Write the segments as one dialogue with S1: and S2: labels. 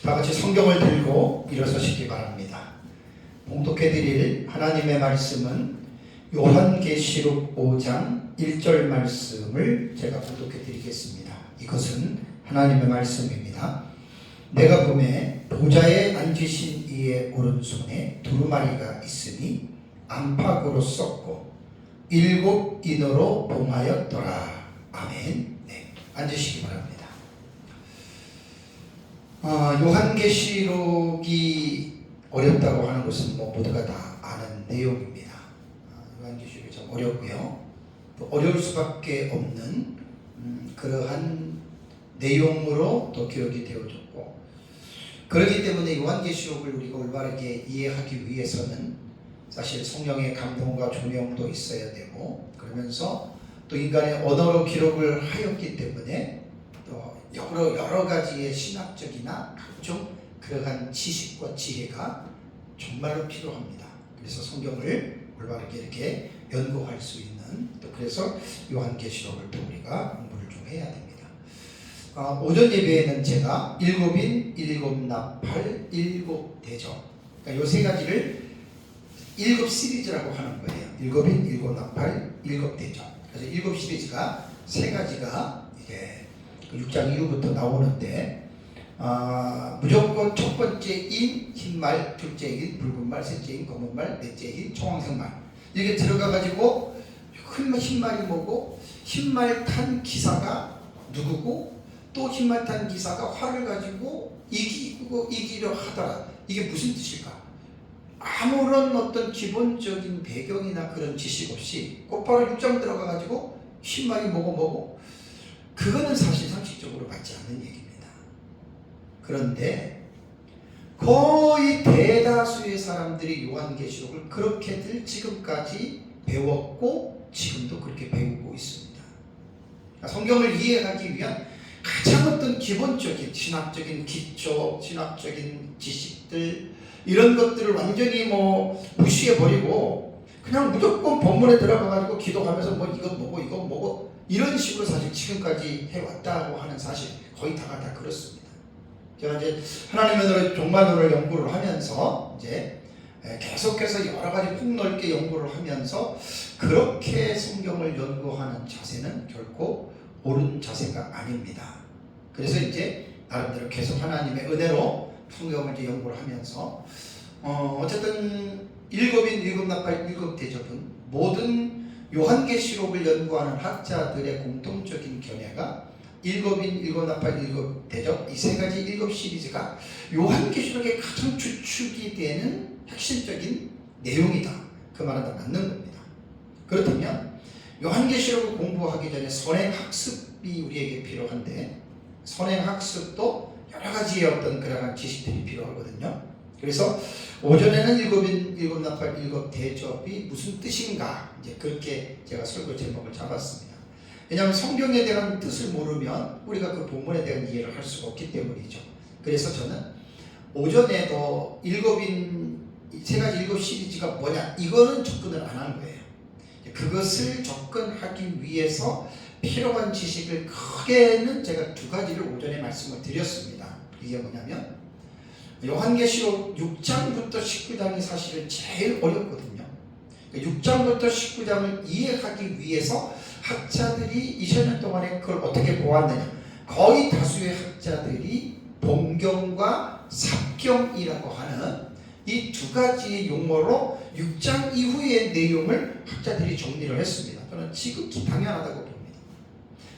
S1: 다 같이 성경을 들고 일어서시기 바랍니다. 봉독해 드릴 하나님의 말씀은 요한계시록 5장 1절 말씀을 제가 봉독해 드리겠습니다. 이것은 하나님의 말씀입니다. 내가 보매 보좌에 앉으신 이의 오른손에 두루마리가 있으니 안팎으로 썼고 7 인으로 봉하였더라. 아멘. 네, 앉으시기 바랍니다. 요한계시록이 어렵다고 하는 것은 모두가 다 아는 내용입니다. 요한계시록이 좀 어렵고요. 또 어려울 수밖에 없는 그러한 내용으로 또 기록이 되어졌고, 그렇기 때문에 요한계시록을 우리가 올바르게 이해하기 위해서는 사실 성령의 감동과 조명도 있어야 되고, 그러면서 또 인간의 언어로 기록을 하였기 때문에 또 여러 가지의 신학적이나 각종 그러한 지식과 지혜가 정말로 필요합니다. 그래서 성경을 올바르게 이렇게 연구할 수 있는, 또 그래서 요한계시록을 또 우리가 공부를 좀 해야 됩니다. 오전 예배에는 제가 7인, 7나팔, 7대접, 그러니까 요 세 가지를 7 시리즈라고 하는 거예요. 7인, 7나팔, 7대접. 그래서 7 시리즈가 세 가지가 이게 6장 이후부터 나오는데, 무조건 첫 번째 인, 흰말, 둘째 인, 붉은말, 셋째 인, 검은말, 넷째 인, 청황색말, 이렇게 들어가가지고 흰말이 뭐고, 흰말 탄 기사가 누구고, 또 흰말 탄 기사가 활을 가지고 이기려 하더라. 이게 무슨 뜻일까? 아무런 어떤 기본적인 배경이나 그런 지식 없이 곧바로 6장 들어가가지고 흰말이 뭐고 그거는 사실 상식적으로 맞지 않는 얘기입니다. 그런데 거의 대다수의 사람들이 요한계시록을 그렇게들 지금까지 배웠고 지금도 그렇게 배우고 있습니다. 성경을 이해하기 위한 가장 어떤 기본적인 신학적인 기초, 신학적인 지식들, 이런 것들을 완전히 무시해버리고 그냥 무조건 본문에 들어가가지고 기도하면서 이건 뭐고 이런 식으로 사실 지금까지 해왔다고 하는 사실 거의 다 그렇습니다. 제가 이제 하나님의 종말론을 연구를 하면서 이제 계속해서 여러 가지 폭넓게 연구를 하면서 그렇게 성경을 연구하는 자세는 결코 옳은 자세가 아닙니다. 그래서 이제 나름대로 계속 하나님의 은혜로 성경을 이제 연구를 하면서 어쨌든 7인, 7나팔, 7대접은 모든 요한계시록을 연구하는 학자들의 공통적인 견해가 7인, 7나팔, 7대접 이 세 가지 7 시리즈가 요한계시록의 가장 주축이 되는 핵심적인 내용이다. 그 말은 다 맞는 겁니다. 그렇다면 요한계시록을 공부하기 전에 선행학습이 우리에게 필요한데, 선행학습도 여러 가지의 어떤 그러한 지식들이 필요하거든요. 그래서 오전에는 7인, 7나팔, 7대접이 무슨 뜻인가, 이제 그렇게 제가 설교 제목을 잡았습니다. 왜냐하면 성경에 대한 뜻을 모르면 우리가 그 본문에 대한 이해를 할 수가 없기 때문이죠. 그래서 저는 오전에도 7인 세 가지 7 시리즈가 뭐냐, 이거는 접근을 안 한 거예요. 그것을 접근하기 위해서 필요한 지식을 크게는 제가 2가지를 오전에 말씀을 드렸습니다. 이게 뭐냐면 요한계시록 6장부터 19장이 사실은 제일 어렵거든요. 6장부터 19장을 이해하기 위해서 학자들이 2000년 동안에 그걸 어떻게 보았느냐, 거의 다수의 학자들이 본경과 삽경이라고 하는 이 2가지의 용어로 6장 이후의 내용을 학자들이 정리를 했습니다. 저는 지극히 당연하다고 봅니다.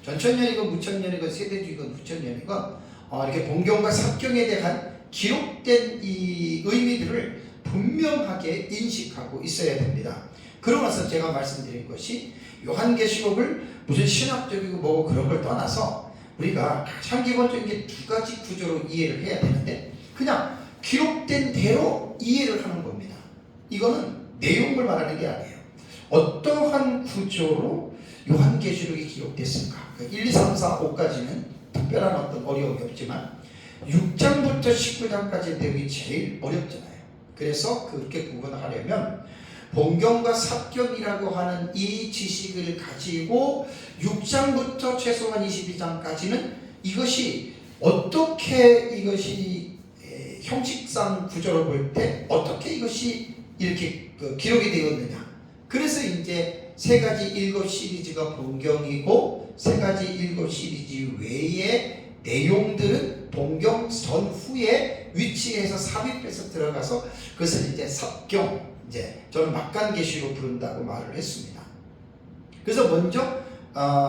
S1: 전천년이건 무천년이건 세대주의건 후천년이건 이렇게 본경과 삽경에 대한 기록된 이 의미들을 분명하게 인식하고 있어야 됩니다. 그러면서 제가 말씀드린 것이 요한계시록을 무슨 신학적이고 뭐고 그런 걸 떠나서 우리가 가장 기본적인 2가지 구조로 이해를 해야 되는데, 그냥 기록된 대로 이해를 하는 겁니다. 이거는 내용을 말하는 게 아니에요. 어떠한 구조로 요한계시록이 기록됐을까? 1, 2, 3, 4, 5까지는 특별한 어떤 어려움이 없지만 6장부터 19장까지의 내용이 제일 어렵잖아요. 그래서 그렇게 구분하려면 본경과 삽경이라고 하는 이 지식을 가지고 6장부터 최소한 22장까지는 이것이 어떻게 이것이 형식상 구조로 볼 때 어떻게 이것이 이렇게 기록이 되었느냐. 그래서 이제 세 가지 일곱 시리즈가 본경이고 세 가지 일곱 시리즈 외에 내용들은 본경 전후에 위치해서 삽입해서 들어가서 그것을 이제 섭경, 이제 저는 막간계시로 부른다고 말을 했습니다. 그래서 먼저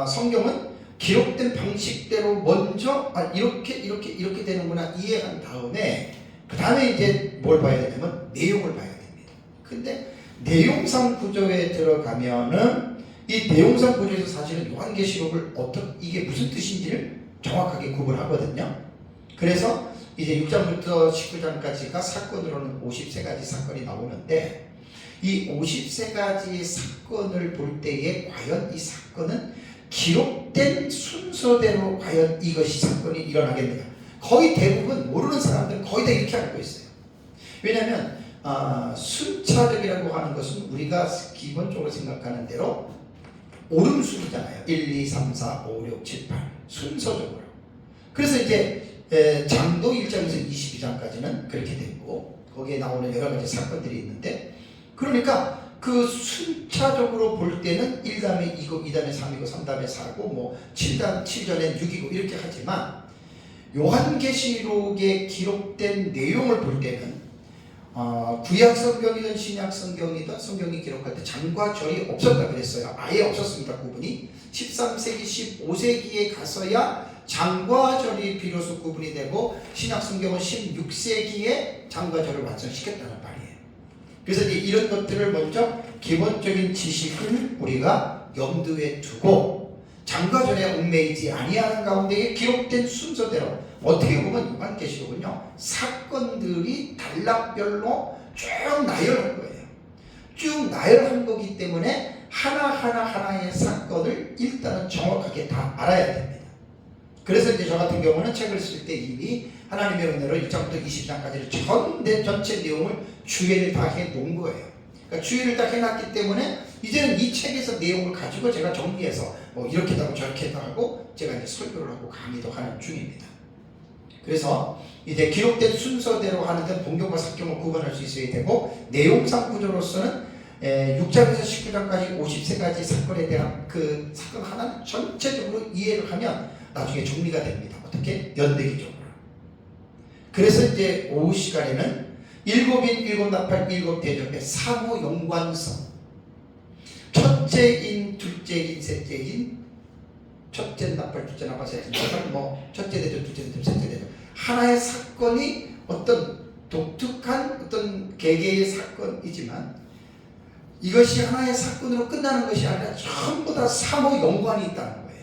S1: 성경은 기록된 방식대로 먼저 이렇게 되는구나 이해한 다음에 그 다음에 이제 뭘 봐야 되냐면 내용을 봐야 됩니다. 근데 내용상 구조에 들어가면은 이 내용상 구조에서 사실은 요한계시록을 이게 무슨 뜻인지를 정확하게 구분하거든요. 그래서 이제 6장부터 19장까지가 사건으로는 53가지 사건이 나오는데 이 53가지 사건을 볼 때에 과연 이 사건은 기록된 순서대로 과연 이것이 사건이 일어나겠느냐. 거의 대부분 모르는 사람들은 거의 다 이렇게 알고 있어요. 왜냐하면 순차적이라고 하는 것은 우리가 기본적으로 생각하는 대로 오름순이잖아요. 1, 2, 3, 4, 5, 6, 7, 8 순서적으로. 그래서 이제 장도 1장에서 22장까지는 그렇게 되고 거기에 나오는 여러 가지 사건들이 있는데 그러니까 그 순차적으로 볼 때는 1다음에 2고 2다음에 3이고 3다음에 4고 뭐 7전에 6이고 이렇게 하지만 요한계시록에 기록된 내용을 볼 때는 구약 성경이든 신약 성경이든 성경이 기록할 때 장과 절이 없었다 그랬어요. 아예 없었습니다. 구분이 13세기 15세기에 가서야 장과 절이 비로소 구분이 되고 신약 성경은 16세기에 장과 절을 완성시켰다는 말이에요. 그래서 이제 이런 것들을 먼저 기본적인 지식을 우리가 염두에 두고 장과 절에 얽매이지 아니하는 가운데에 기록된 순서대로 어떻게 보면 요한계시록은요 사건들이 단락별로 쭉 나열한 거예요. 쭉 나열한 거기 때문에 하나의 사건을 일단은 정확하게 다 알아야 됩니다. 그래서 이제 저 같은 경우는 책을 쓸 때 이미 하나님의 은혜로 1장부터 20장까지를 전체 내용을 주의를 다 해놓은 거예요. 그러니까 주의를 다 해놨기 때문에 이제는 이 책에서 내용을 가지고 제가 정리해서 뭐 이렇게도 하고 저렇게도 하고 제가 이제 설교를 하고 강의도 하는 중입니다. 그래서 이제 기록된 순서대로 하는 데는 본경과 사경을 구분할 수 있어야 되고 내용상 구조로서는 6장에서 19장까지 53가지 사건에 대한 그 사건 하나는 전체적으로 이해를 하면 나중에 정리가 됩니다. 어떻게? 연대기적으로. 그래서 이제 오후 시간에는 일곱인, 일곱 나팔, 일곱 대접의 상호 연관성, 첫째인, 둘째인, 셋째인, 첫째 나팔, 둘째 나팔, 셋째 나팔, 뭐 첫째 대접, 둘째 대접, 셋째 대접 하나의 사건이 어떤 독특한 어떤 개개의 사건이지만 이것이 하나의 사건으로 끝나는 것이 아니라 전부 다 상호 연관이 있다는 거예요.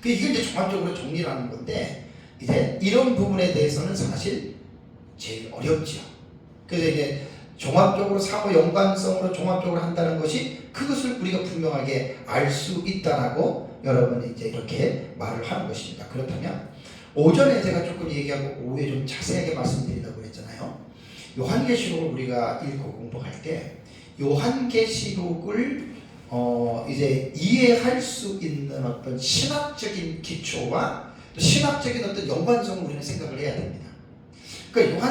S1: 이게 이제 종합적으로 정리를 하는 건데 이제 이런 부분에 대해서는 사실 제일 어렵죠. 그래서 이제 종합적으로 상호 연관성으로 종합적으로 한다는 것이 그것을 우리가 분명하게 알 수 있다라고 여러분이 이제 이렇게 말을 하는 것입니다. 그렇다면 오전에 제가 조금 얘기하고 오후에 좀 자세하게 말씀드리려고 했잖아요. 요한계시록을 우리가 읽고 공부할 때 요한계시록을 이제 이해할 수 있는 어떤 신학적인 기초와 또 신학적인 어떤 연관성을 우리는 생각을 해야 됩니다. 그러니까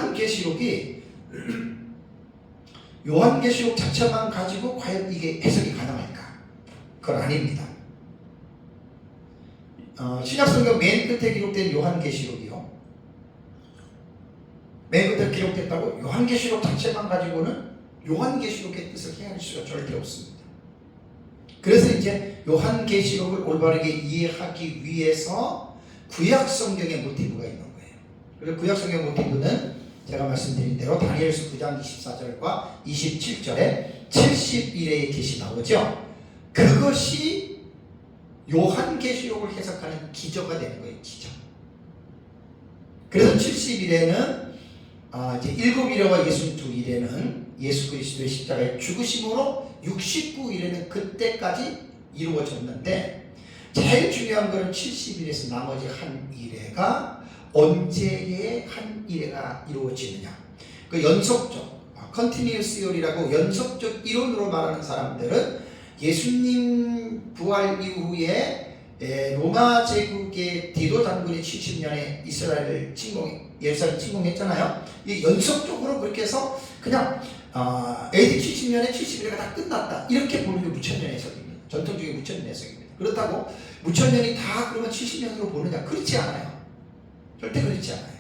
S1: 요한계시록 자체만 가지고 과연 이게 해석이 가능할까? 그건 아닙니다. 신약성경 맨 끝에 기록된 요한계시록이요. 맨 끝에 기록됐다고 요한계시록 자체만 가지고는 요한계시록의 뜻을 헤아릴 수가 절대 없습니다. 그래서 이제 요한계시록을 올바르게 이해하기 위해서 구약성경의 모티브가 있는 거예요. 그리고 구약성경 모티브는 제가 말씀드린 대로 다니엘서 9장 24절과 27절에 70일의 계시 나오죠. 그것이 요한계시록을 해석하는 기저가 되는 거예요. 기저. 그래서 70일에는 이제 7일에와 62일에는 예수 그리스도의 십자가의 죽으심으로 69일에는 그때까지 이루어졌는데 제일 중요한 것은 70일에서 나머지 한 일회가 언제의 한 일회가 이루어지느냐. 그 연속적, 컨티니우스 이론이라고 연속적 이론으로 말하는 사람들은 예수님 부활 이후에 로마 제국의 디도 장군이 70년에 예루살렘 침공했잖아요. 이 연속적으로 그렇게 해서 그냥 AD 70년에 71회가 다 끝났다 이렇게 보는 게 무천년 해석입니다. 전통적인 무천년 해석입니다. 그렇다고 무천년이 다 그러면 70년으로 보느냐? 그렇지 않아요. 절대 그렇지 않아요.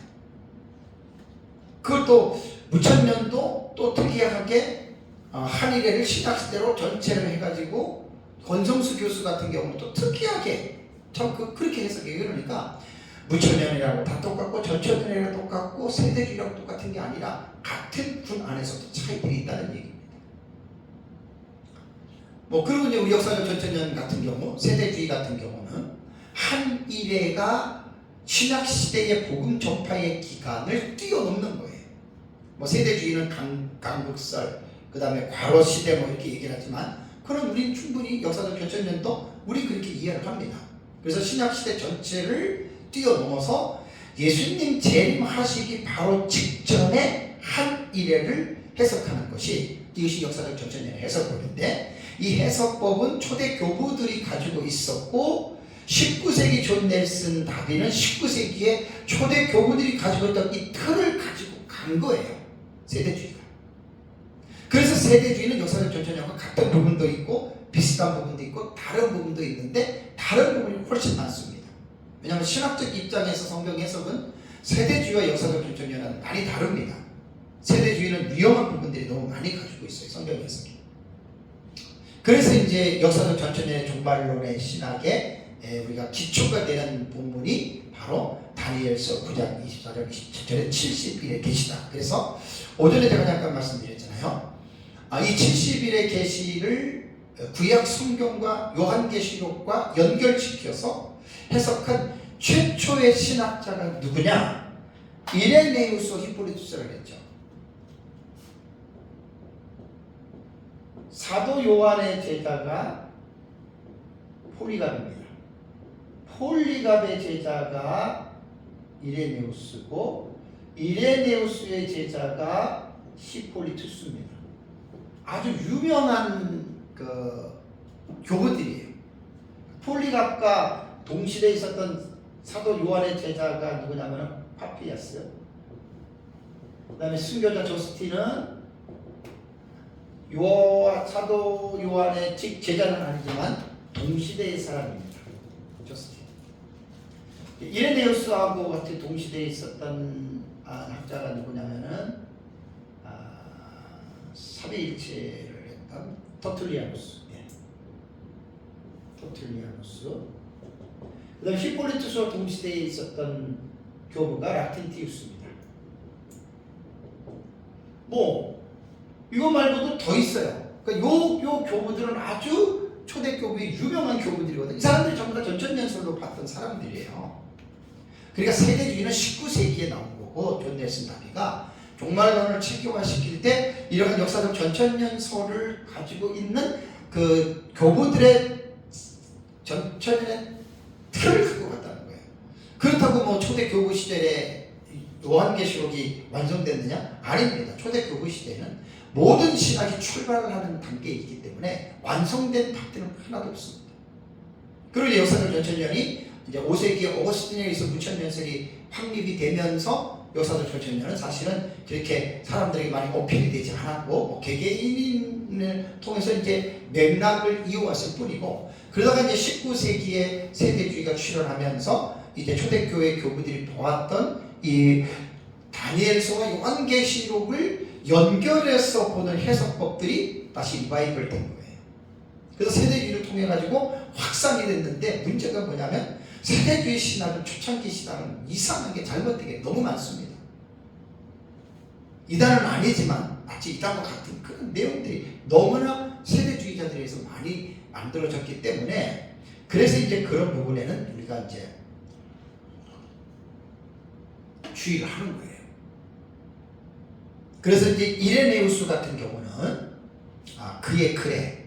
S1: 그걸 또 무천년도 또 특이하게 한일회를 신학시대로 전체를 해가지고 권성수 교수 같은 경우는 또 특이하게 참 그렇게 해석해요. 그러니까 무천년이라고 다 똑같고 전천년이라고 똑같고 세대주의랑 똑같은 게 아니라 같은 군 안에서도 차이들이 있다는 얘기입니다. 그리고 이제 우리 역사적 전천년 같은 경우 세대주의 같은 경우는 한일회가 신학시대의 복음 전파의 기간을 뛰어넘는 거예요. 세대주의는 강북설, 그 다음에 과로시대 이렇게 얘기를 하지만 그럼 우리는 충분히 역사적 전천년도 우리 그렇게 이해를 합니다. 그래서 신약시대 전체를 뛰어넘어서 예수님 재림하시기 바로 직전에 한일회를 해석하는 것이 이것이 역사적 전천년의 해석법인데 이 해석법은 초대 교부들이 가지고 있었고 19세기 존 넬슨 다비는 19세기에 초대 교부들이 가지고 있던 이 틀을 가지고 간 거예요. 세대주의가. 그래서 세대주의는 역사적 전천년과 같은 부분도 있고 비슷한 부분도 있고 다른 부분도 있는데 다른 부분이 훨씬 많습니다. 왜냐하면 신학적 입장에서 성경 해석은 세대주의와 역사적 전천년은 많이 다릅니다. 세대주의는 위험한 부분들이 너무 많이 가지고 있어요. 성경 해석이. 그래서 이제 역사적 전천년의 종말론의 신학에 우리가 기초가 되는 본문이 바로 다니엘서 9장 24절 27절에 70일의 계시다. 그래서 오전에 제가 잠깐 말씀드렸잖아요. 이 70일의 계시를 구약 성경과 요한계시록과 연결시켜서 해석한 최초의 신학자가 누구냐? 이레네우스 히포리투스라고 했죠. 사도 요한의 제자가 폴리갑입니다. 폴리갑의 제자가 이레네우스고 이레네우스의 제자가 히포리투스입니다. 아주 유명한 교부들이에요. 폴리갑과 동시대에 있었던 사도 요한의 제자가 누구냐면 파피아스. 그 다음에 순교자 조스틴은 사도 요한의 제자는 아니지만 동시대의 사람입니다. 조스틴. 이레네우스하고 같이 동시대에 있었던 학자가 누구냐면은 삼위일체를 했던 터툴리아누스. 터툴리아누스. 그 다음에 히포리투스와 동시대에 있었던 교부가 라틴티우스입니다. 이거 말고도 더 있어요. 그러니까 요 교부들은 아주 초대 교부의 유명한 교부들이거든요. 이 사람들이 전부 다 전천년설로 봤던 사람들이에요. 그러니까 세대주의는 19세기에 나온 거고 존 넬슨 다비가 종말론을 체계화시킬 때 이런 역사적 전천년설을 가지고 있는 그 교부들의 전천년의 틀을 갖고 갔다는 거예요. 그렇다고 초대 교부 시절에 요한계시록이 완성됐느냐? 아닙니다. 초대 교부 시대는 모든 신학이 출발을 하는 단계에 있기 때문에 완성된 파트는 하나도 없습니다. 그리고 역사적 전천년이 이제 5세기 어거스틴에 의해서 무천년설이 확립이 되면서 역사적 전천년은 사실은 그렇게 사람들에게 많이 어필이 되지 않았고 개개인을 통해서 이제 맥락을 이어왔을 뿐이고 그러다가 이제 19세기에 세대주의가 출현하면서 이제 초대교회 교부들이 보았던 이 다니엘서와 요한계시록을 연결해서 보는 해석법들이 다시 리바이벌 된 거예요. 그래서 세대주의를 통해 가지고 확산이 됐는데 문제가 뭐냐면 세대주의 신학은 초창기 신학은 이상한 게 잘못된 게 너무 많습니다. 이단은 아니지만 마치 이단과 같은 그런 내용들이 너무나 세대주의자들에서 많이 만들어졌기 때문에 그래서 이제 그런 부분에는 우리가 이제 주의를 하는 거예요. 그래서 이제 이레네우스 같은 경우는 그의 글에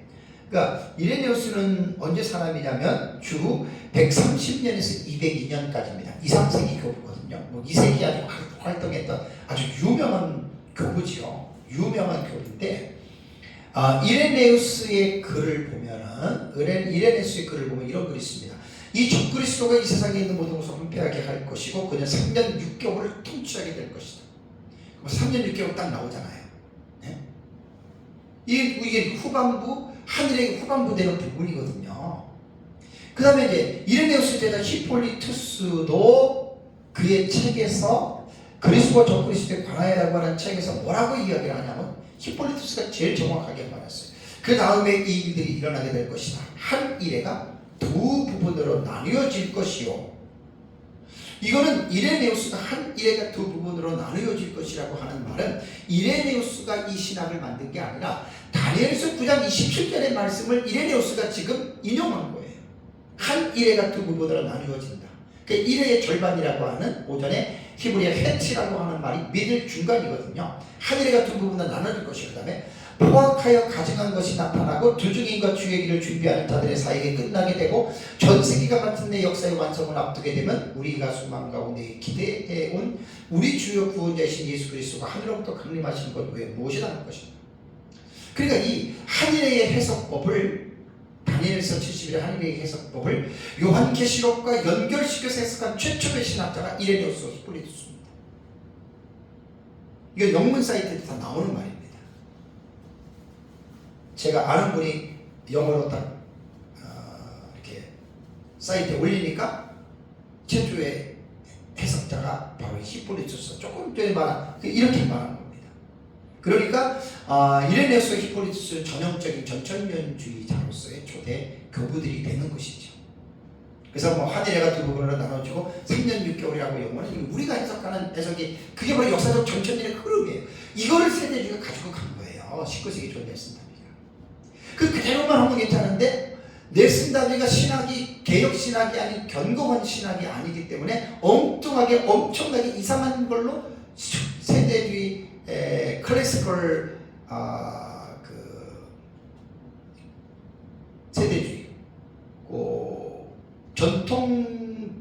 S1: 그러니까 이레네우스는 언제 사람이냐면 주 130년에서 202년까지입니다. 2, 3세기 교부거든요. 2세기 아주 활동했던 아주 유명한 교부지요. 유명한 교부인데 이레네우스의 글을 보면은 이런 글이 있습니다. 이 적그리스도가 이 세상에 있는 모든 것을 혼패하게 할 것이고 그는 3년 6개월을 통치하게 될 것이다. 3년 6개월 딱 나오잖아요. 네? 이게 후반부, 하늘의 후반부 되는 부분이거든요. 그 다음에 이제 이레네우스 제자 히폴리투스도 그의 책에서 그리스도와 적그리스도의 관하여라고 하는 책에서 뭐라고 이야기를 하냐면 히폴리투스가 제일 정확하게 말했어요. 그 다음에 이 일들이 일어나게 될 것이다. 한 이레가 두 부분으로 나뉘어질 것이요. 이거는 이레네우스가 한 이레가 두 부분으로 나누어질 것이라고 하는 말은 이레네우스가 이 신학을 만든 게 아니라 다니엘서 9장 27절의 말씀을 이레네우스가 지금 인용한 거예요. 한 이레가 두 부분으로 나누어진다. 그 이레의 절반이라고 하는 오전에 히브리어 헤치라고 하는 말이 미들 중간이거든요. 한 이레가 두 부분으로 나눠질 것이고 그 다음에 포악하여 가증한 것이 나타나고 두중인과 주의 길을 준비하는 자들의 사이에 끝나게 되고 전 세계가 같은 내 역사의 완성을 앞두게 되면 우리가 소망 가운데 기대해온 우리 주요 구원자이신 예수 그리스도가 하늘로부터 강림하신 것 외에 무엇이 다를 것입니다. 그러니까 이 한일의 해석법을 다니엘서 70일의 한일의 해석법을 요한계시록과 연결시켜서 해석한 최초의 신학자가 이레네우스 히폴리투스입니다. 이건 영문 사이트에 다 나오는 말입니다. 제가 아는 분이 영어로 딱 이렇게 사이트에 올리니까 최초의 해석자가 바로 히폴리투스, 조금 전에 말한 이렇게 말한 겁니다. 그러니까 이레네우스 히폴리투스 전형적인 전천년주의자로서의 초대 교부들이 되는 것이죠. 그래서 뭐 한일해가 두 부분으로 나눠지고 3년 6개월이라고 영어는 우리가 해석하는 해석이 그게 바로 역사적 전천년의 흐름이에요. 이거를 세대주의가 가지고 간 거예요. 19세기 존 넬슨 다비가. 그대로만 하면 괜찮은데 넬슨 다비가 신학이 개혁 신학이 아닌 견고한 신학이 아니기 때문에 엉뚱하게 엄청나게 이상한 걸로 세대주의 클래시컬 세대주의 전통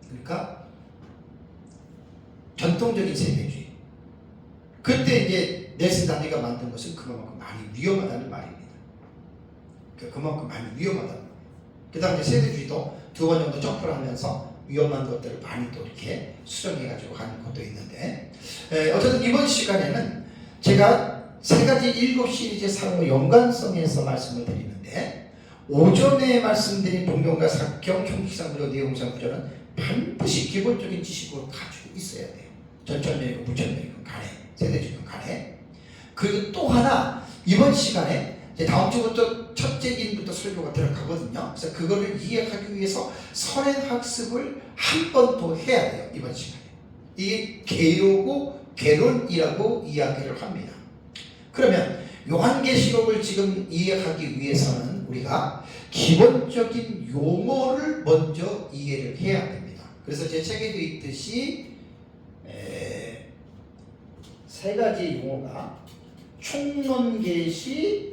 S1: 그러니까 전통적인 세대주의 그때 이제 넬슨 다비가 만든 것은 그만큼 많이 위험하다는 말입니다. 그만큼 많이 위험하다는 말이에요. 그 다음에 세대주의도 두 번 정도 점프를 하면서 위험한 것들을 많이 또 이렇게 수정해가지고 하는 것도 있는데 어쨌든 이번 시간에는 제가 세 가지 7시리즈 상호 연관성에서 말씀을 드리는데 오전에 말씀드린 동경과 사경, 형식상 구조, 내용상 구조는 반드시 기본적인 지식을 가지고 있어야 돼요. 전천년이고 부천년이고 간에 세대주의고 간에 그리고 또 하나 이번 시간에 이제 다음 주부터 첫째 기부터 설교가 들어가거든요. 그래서 그거를 이해하기 위해서 선행학습을 한 번 더 해야 돼요. 이번 시간에. 이게 개요고 개론이라고 이야기를 합니다. 그러면 요한계시록을 지금 이해하기 위해서는 우리가 기본적인 용어를 먼저 이해를 해야 됩니다. 그래서 제 책에도 있듯이 세 가지 용어가 총론계시,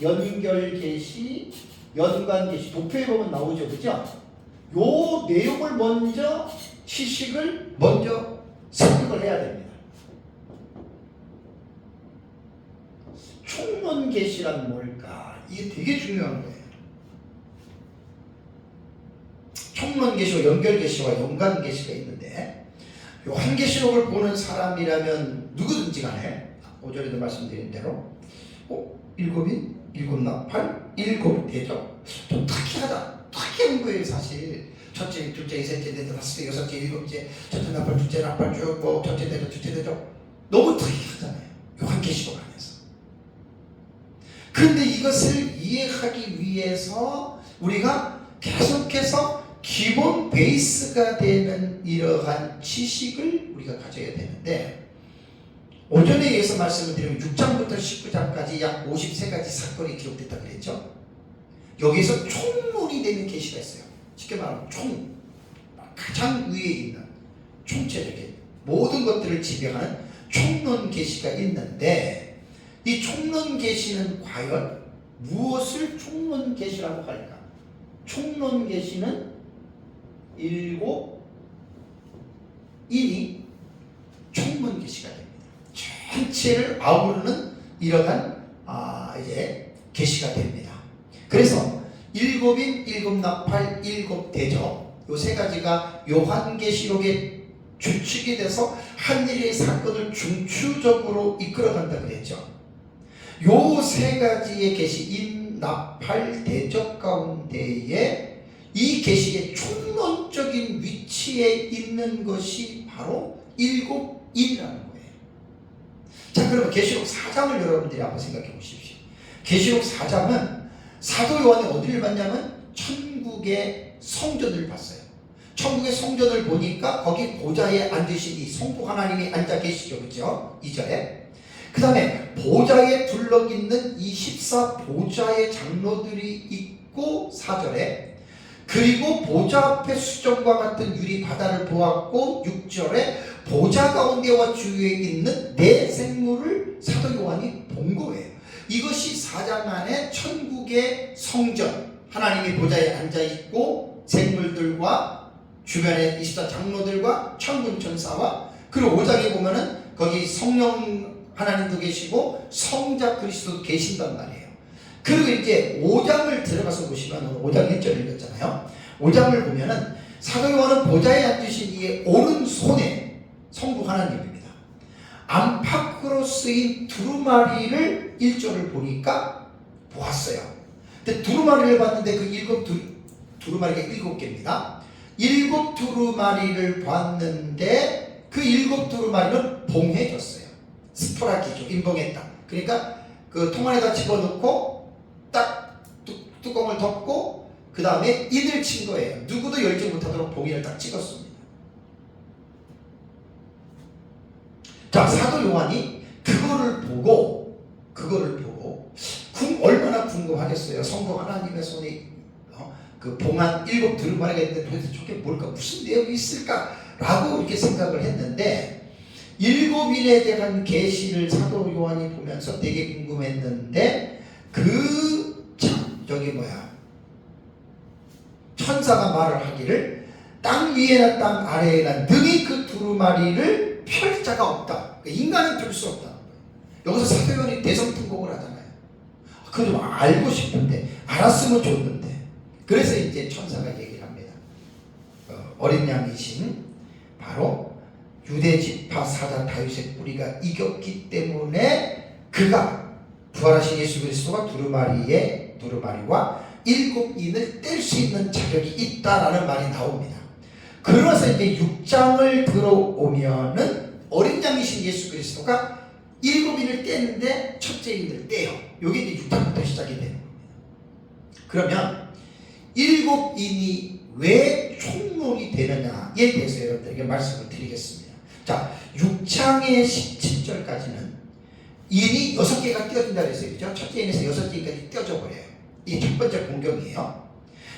S1: 연결계시, 연관계시 도표에 보면 나오죠. 그죠? 요 내용을 먼저 지식을 먼저 습득을 해야 됩니다. 총론계시란 뭘까? 이게 되게 중요한 거예요. 총론계시와 연결계시와 연관계시가 있는데 요한계시록을 보는 사람이라면 누구든지 간에 오전에도 말씀드린 대로 7인? 7나? 8? 7 되죠? 좀 특이하다. 특이한 거예요 사실. 첫째, 둘째, 셋째, 넷째, 다섯째, 여섯째, 일곱째, 첫째 나팔, 둘째 나팔 쭉 첫째 대죠, 둘째 대죠. 너무 특이하잖아요. 요한계시록 안에서. 그런데 이것을 이해하기 위해서 우리가 계속해서 기본 베이스가 되는 이러한 지식을 우리가 가져야 되는데 오전에 의해서 말씀을 드리면 6장부터 19장까지 약 53가지 사건이 기록됐다 그랬죠. 여기서 총론이 되는 계시가 있어요. 쉽게 말하면 가장 위에 있는 총체적인 모든 것들을 지배하는 총론 계시가 있는데 이 총론 계시는 과연 무엇을 총론 계시라고 할까? 총론 계시는 7인이 총론 계시가 됩니다. 전체를 아우르는 이러한 이제 계시가 됩니다. 그래서 일곱인, 일곱나팔, 일곱대접, 요 세 가지가 요한계시록의 주축이 돼서 한 일의 사건을 중추적으로 이끌어간다 그랬죠. 요 세 가지의 계시, 인나팔 대접 가운데에 이 계시의 총론적인 위치에 있는 것이 바로 일곱인이라는 거예요. 자, 그러면 계시록 4장을 여러분들이 한번 생각해 보십시오. 계시록 4장은 사도 요한이 어디를 봤냐면 천국의 성전을 봤어요. 천국의 성전을 보니까 거기 보좌에 앉으신 이 성부 하나님이 앉아 계시죠. 그렇죠? 2절에. 그 다음에 보좌에 둘러있는 이 14보좌의 장로들이 있고 4절에, 그리고 보좌 앞에 수정과 같은 유리 바다를 보았고 6절에 보좌 가운데와 주위에 있는 네 생물을 사도 요한이 본 거예요. 이것이 4장 안에 천국의 성전, 하나님이 보좌에 앉아있고 생물들과 주변에 24장로들과 천군 천사와, 그리고 5장에 보면은 거기 성령 하나님도 계시고 성자 그리스도도 계신단 말이에요. 그리고 이제 5장을 들어가서 보시면, 5장 1절 읽었잖아요. 5장을 보면은 사도 요한은 보좌에 앉으신 이의 오른손에 성부 하나님입니다. 안팎으로 쓰인 두루마리를 1절을 보니까 보았어요. 근데 두루마리를 봤는데 그 두루마리가 7개입니다. 7 두루마리를 봤는데 그 7 두루마리는 봉해졌어요. 스포라키죠. 인봉했다. 그러니까 그 통 안에다 집어넣고 딱 뚜껑을 덮고 그 다음에 인을 친 거예요. 누구도 열지 못하도록 봉인을 딱 찍었습니다. 자, 사도 요한이 그거를 보고 얼마나 궁금하겠어요. 성부 하나님의 손에 그 봉한 7 두루마리가 있는데 도대체 저게 뭘까, 무슨 내용이 있을까 라고 이렇게 생각을 했는데, 7인에 대한 계시를 사도 요한이 보면서 되게 궁금했는데, 천사가 말을 하기를 땅 위에나 땅 아래에나 능히 그 두루마리를 펼 자가 없다. 인간은 펼 수 없다. 여기서 사도 요한이 대성통곡을 하잖아요. 그거 좀 알고 싶은데, 알았으면 좋는데. 그래서 이제 천사가 얘기를 합니다. 어린 양이신 바로 유대 지파 사자 다윗의 뿌리가 이겼기 때문에 그가 부활하신 예수 그리스도가 두루마리와 7인을 뗄 수 있는 자격이 있다라는 말이 나옵니다. 그러면서 이제 6장을 들어오면은 어린 양이신 예수 그리스도가 7인을 떼는데 첫째 인을 떼요. 이게 이제 6장부터 시작이 되는 겁니다. 그러면 7인이 왜 총론이 되느냐에 대해서 여러분들에게 말씀을 드리겠습니다. 자, 6장의 17절까지는 인이 6개가 띄어진다 그랬어요. 그죠? 첫째 인에서 6개까지 띄어져 버려요. 이게 첫 번째 공경이에요.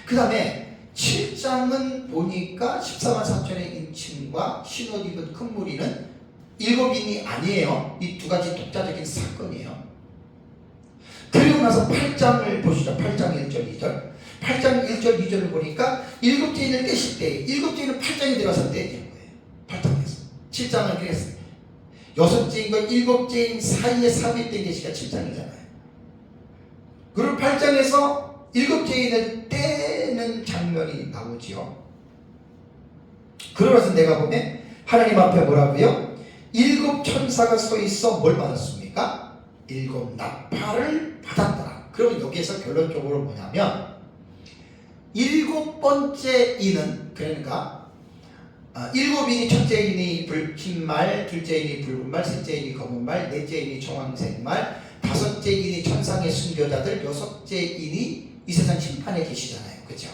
S1: 그 다음에 7장은 보니까 14만 4천의 인침과 신옷 입은 큰 무리는 7인이 아니에요. 이 두 가지 독자적인 사건이에요. 그리고 나서 8장을 보시죠. 8장 1절 2절. 8장 1절 2절을 보니까 7째 인을 떼실 때 7째 인은 8장에 들어가서 떼지는 거예요. 8장에서. 7장은 그랬어요. 6째 인과 7째 인 사이에 삽입된 계시가 7장이잖아요. 그리고 8장에서 7째 인을 떼는 장면이 나오지요. 그러면서 내가 보면 하나님 앞에 뭐라고요? 7 천사가 서 있어 뭘 받았습니까? 7 나팔을 받았더라. 그러면 여기에서 결론적으로 뭐냐면 7번째 인은, 그러니까 7인이 첫째 인이 흰말, 둘째 인이 붉은 말, 셋째 인이 검은 말, 넷째 인이 청황색 말, 다섯째 인이 천상의 순교자들, 여섯째 인이 이 세상 심판에 계시잖아요. 그죠?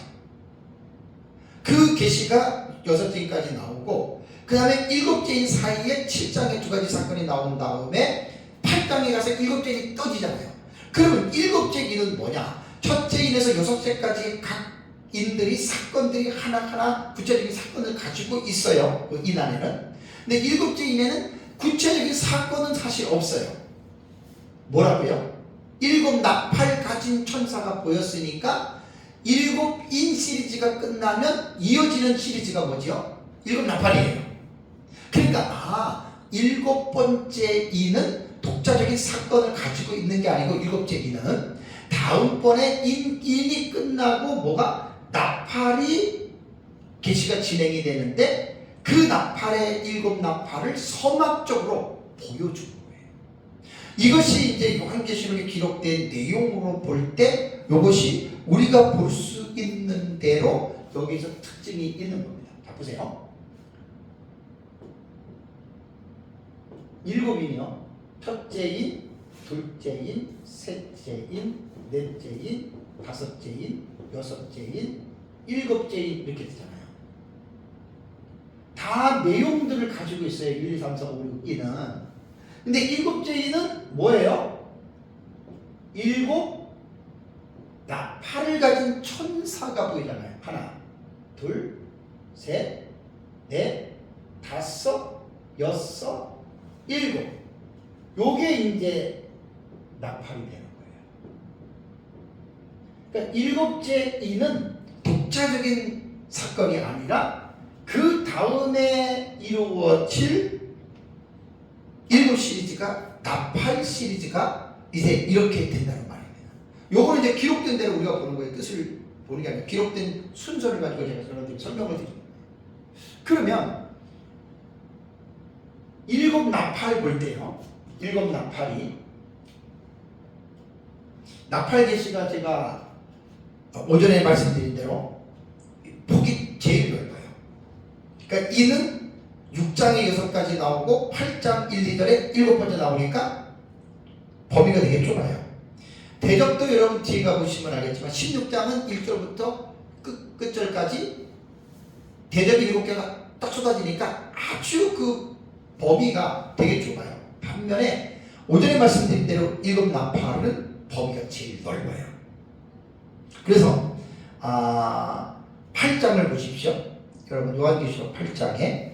S1: 그 계시가 6인까지 나오고, 그 다음에 7째 인 사이에 7장에 2가지 사건이 나온 다음에 8장에 가서 7째 인이 떠지잖아요. 그러면 7째 인은 뭐냐? 첫째 인에서 6째까지 각 인들이 사건들이 하나하나 구체적인 사건을 가지고 있어요. 그 인 안에는. 근데 7째 인에는 구체적인 사건은 사실 없어요. 뭐라고요? 7 나팔 가진 천사가 보였으니까 7인 시리즈가 끝나면 이어지는 시리즈가 뭐죠? 7 나팔이에요. 그러니까 7번째 인은 독자적인 사건을 가지고 있는 게 아니고 7째 인은 다음번에 인이 끝나고 뭐가 나팔이 계시가 진행이 되는데 그 나팔의 7 나팔을 서막적으로 보여주는 거예요. 이것이 이제 요한계시록에 기록된 내용으로 볼 때 이것이 우리가 볼 수 있는 대로 여기서 특징이 있는 겁니다. 자 보세요. 7인이요. 첫째인, 둘째인, 셋째인, 넷째인, 다섯째인, 여섯째인, 7째인 이렇게 되잖아요. 다 내용들을 가지고 있어요. 1, 2, 3, 4, 5, 6, 2는. 근데 7째인은 뭐예요? 7 나팔을 가진 천사가 보이잖아요. 하나, 둘, 셋, 넷, 다섯, 여섯, 7. 요게 이제 나팔이 되는 거예요. 그러니까 7째 인은 독자적인 사건이 아니라 그 다음에 이루어질 7 시리즈가 나팔 시리즈가 이제 이렇게 된다는 말입니다. 요거는 이제 기록된 대로 우리가 보는 거예요. 뜻을 보는 게 아니라 기록된 순서를 가지고 제가 설명을 드립니다. 그러면 7 나팔 볼 때요. 7 나팔이 나팔 계시가 제가 오전에 말씀드린 대로 폭이 제일 넓어요. 그러니까 이는 6장에 6가지 나오고 8장 1, 2절에 7번째 나오니까 범위가 되게 좁아요. 대접도 여러분 뒤에 가보시면 알겠지만 16장은 1절부터 끝절까지 대접이 7개가 딱 쏟아지니까 아주 그 범위가 되게 좁아요. 반면에 오전에 말씀드린 대로 7 나팔은 범위가 제일 넓어요. 그래서 8장을 보십시오. 여러분 요한계시록 8장에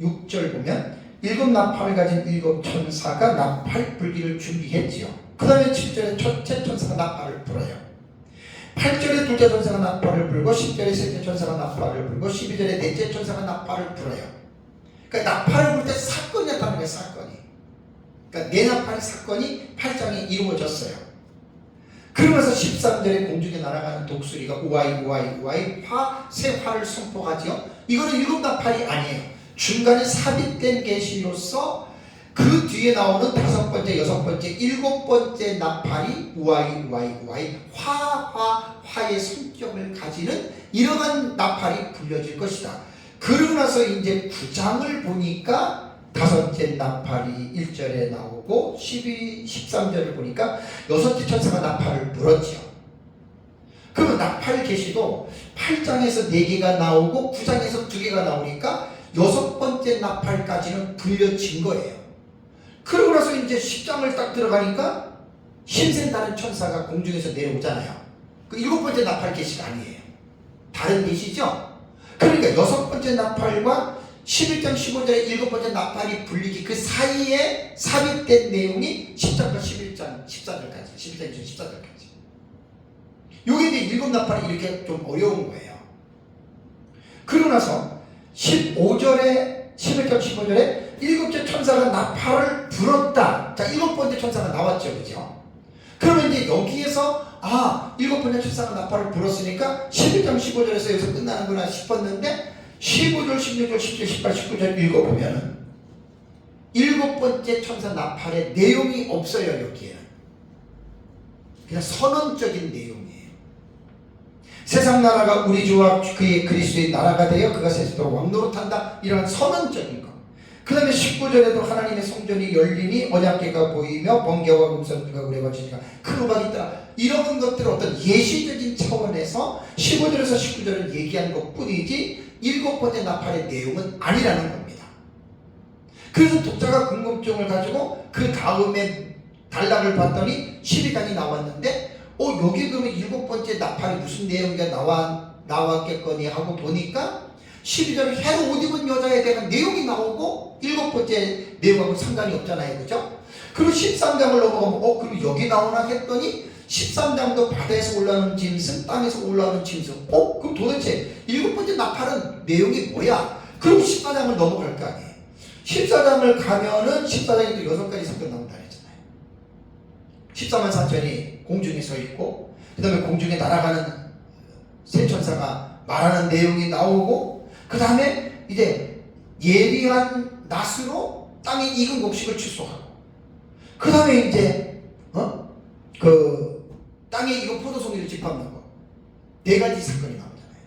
S1: 6절 보면 7 나팔을 가진 7 천사가 나팔 불기를 준비했지요. 그 다음에 7절에 첫째 천사가 나팔을 불어요. 8절에 둘째 천사가 나팔을 불고 10절에 셋째 천사가 나팔을 불고 12절에 넷째 천사가 나팔을 불어요. 그러니까 나팔을 불 때 사건이 나타나는 거예요. 사건이. 그러니까 네 나팔의 사건이 8장에 이루어졌어요. 그러면서 13절에 공중에 날아가는 독수리가 우아이 우아이 우아이 새 화를 선포하지요. 이거는 7 나팔이 아니에요. 중간에 삽입된 계시로서 그 뒤에 나오는 5번째, 6번째, 7번째 나팔이 우아이 우아이 우아이 화의 성격을 가지는 이러한 나팔이 불려질 것이다. 그러고 나서 이제 9장을 보니까 5째 나팔이 1절에 나오고 13절을 보니까 6째 천사가 나팔을 불었지요. 그러면 나팔 계시도 8장에서 4개가 나오고 9장에서 2개가 나오니까 6번째 나팔까지는 불려진 거예요. 그러고 나서 이제 10장을 딱 들어가니까 힘센 다른 천사가 공중에서 내려오잖아요. 그 7번째 나팔 계시가 아니에요. 다른 계시죠? 그러니까 6번째 나팔과 11장 15절에 7번째 나팔이 불리기 그 사이에 삽입된 내용이 10장과 11장 14절까지 11장 14절까지 요게 이제 7 나팔이 이렇게 좀 어려운 거예요. 그러고 나서 15절에 11장 15절에 7째 천사가 나팔을 불었다. 자 7번째 천사가 나왔죠. 그죠? 그러면 이제 여기에서 7번째 천사가 나팔을 불었으니까 11장 15절에서 여기서 끝나는구나 싶었는데 15절, 16절, 17절, 18, 19절 읽어보면은 7번째 천사 나팔의 내용이 없어요. 여기에는 그냥 선언적인 내용이에요. 세상 나라가 우리 주와 그의 그리스도의 나라가 되어 그가 세세토록 왕노릇한다. 이런 선언적인 것. 그 다음에 19절에도 하나님의 성전이 열리니 언약궤가 보이며 번개와 금성들과 우레와 지니가 큰 우박이 있더라. 이런 것들은 어떤 예시적인 차원에서 15절에서 19절을 얘기한 것 뿐이지 7번째 나팔의 내용은 아니라는 겁니다. 그래서 독자가 궁금증을 가지고 그 다음에 단락을 봤더니 12장이 나왔는데 여기 그러면 7번째 나팔이 무슨 내용이 나왔겠거니 하고 보니까 12절에 해로 옷 입은 여자에 대한 내용이 나오고 7번째 내용하고 상관이 없잖아요. 그죠? 그리고 13장을 넘어가면 그럼 여기 나오나 했더니 13장도 바다에서 올라오는 짐승, 땅에서 올라오는 짐승. 그럼 도대체 7번째 나팔은 내용이 뭐야? 그럼 14장을 넘어갈 거 아니에요. 14장을 가면은 14장에 또 6가지 사건 나온다 그랬잖아요. 14만 4천이 공중에 서 있고, 그 다음에 공중에 날아가는 세천사가 말하는 내용이 나오고, 그 다음에 이제 예리한 낫으로 땅에 익은 곡식을 추수하고, 그 다음에 이제 그 땅에 익은 포도송이를 짓밟는 거, 네 가지 사건이 나오잖아요.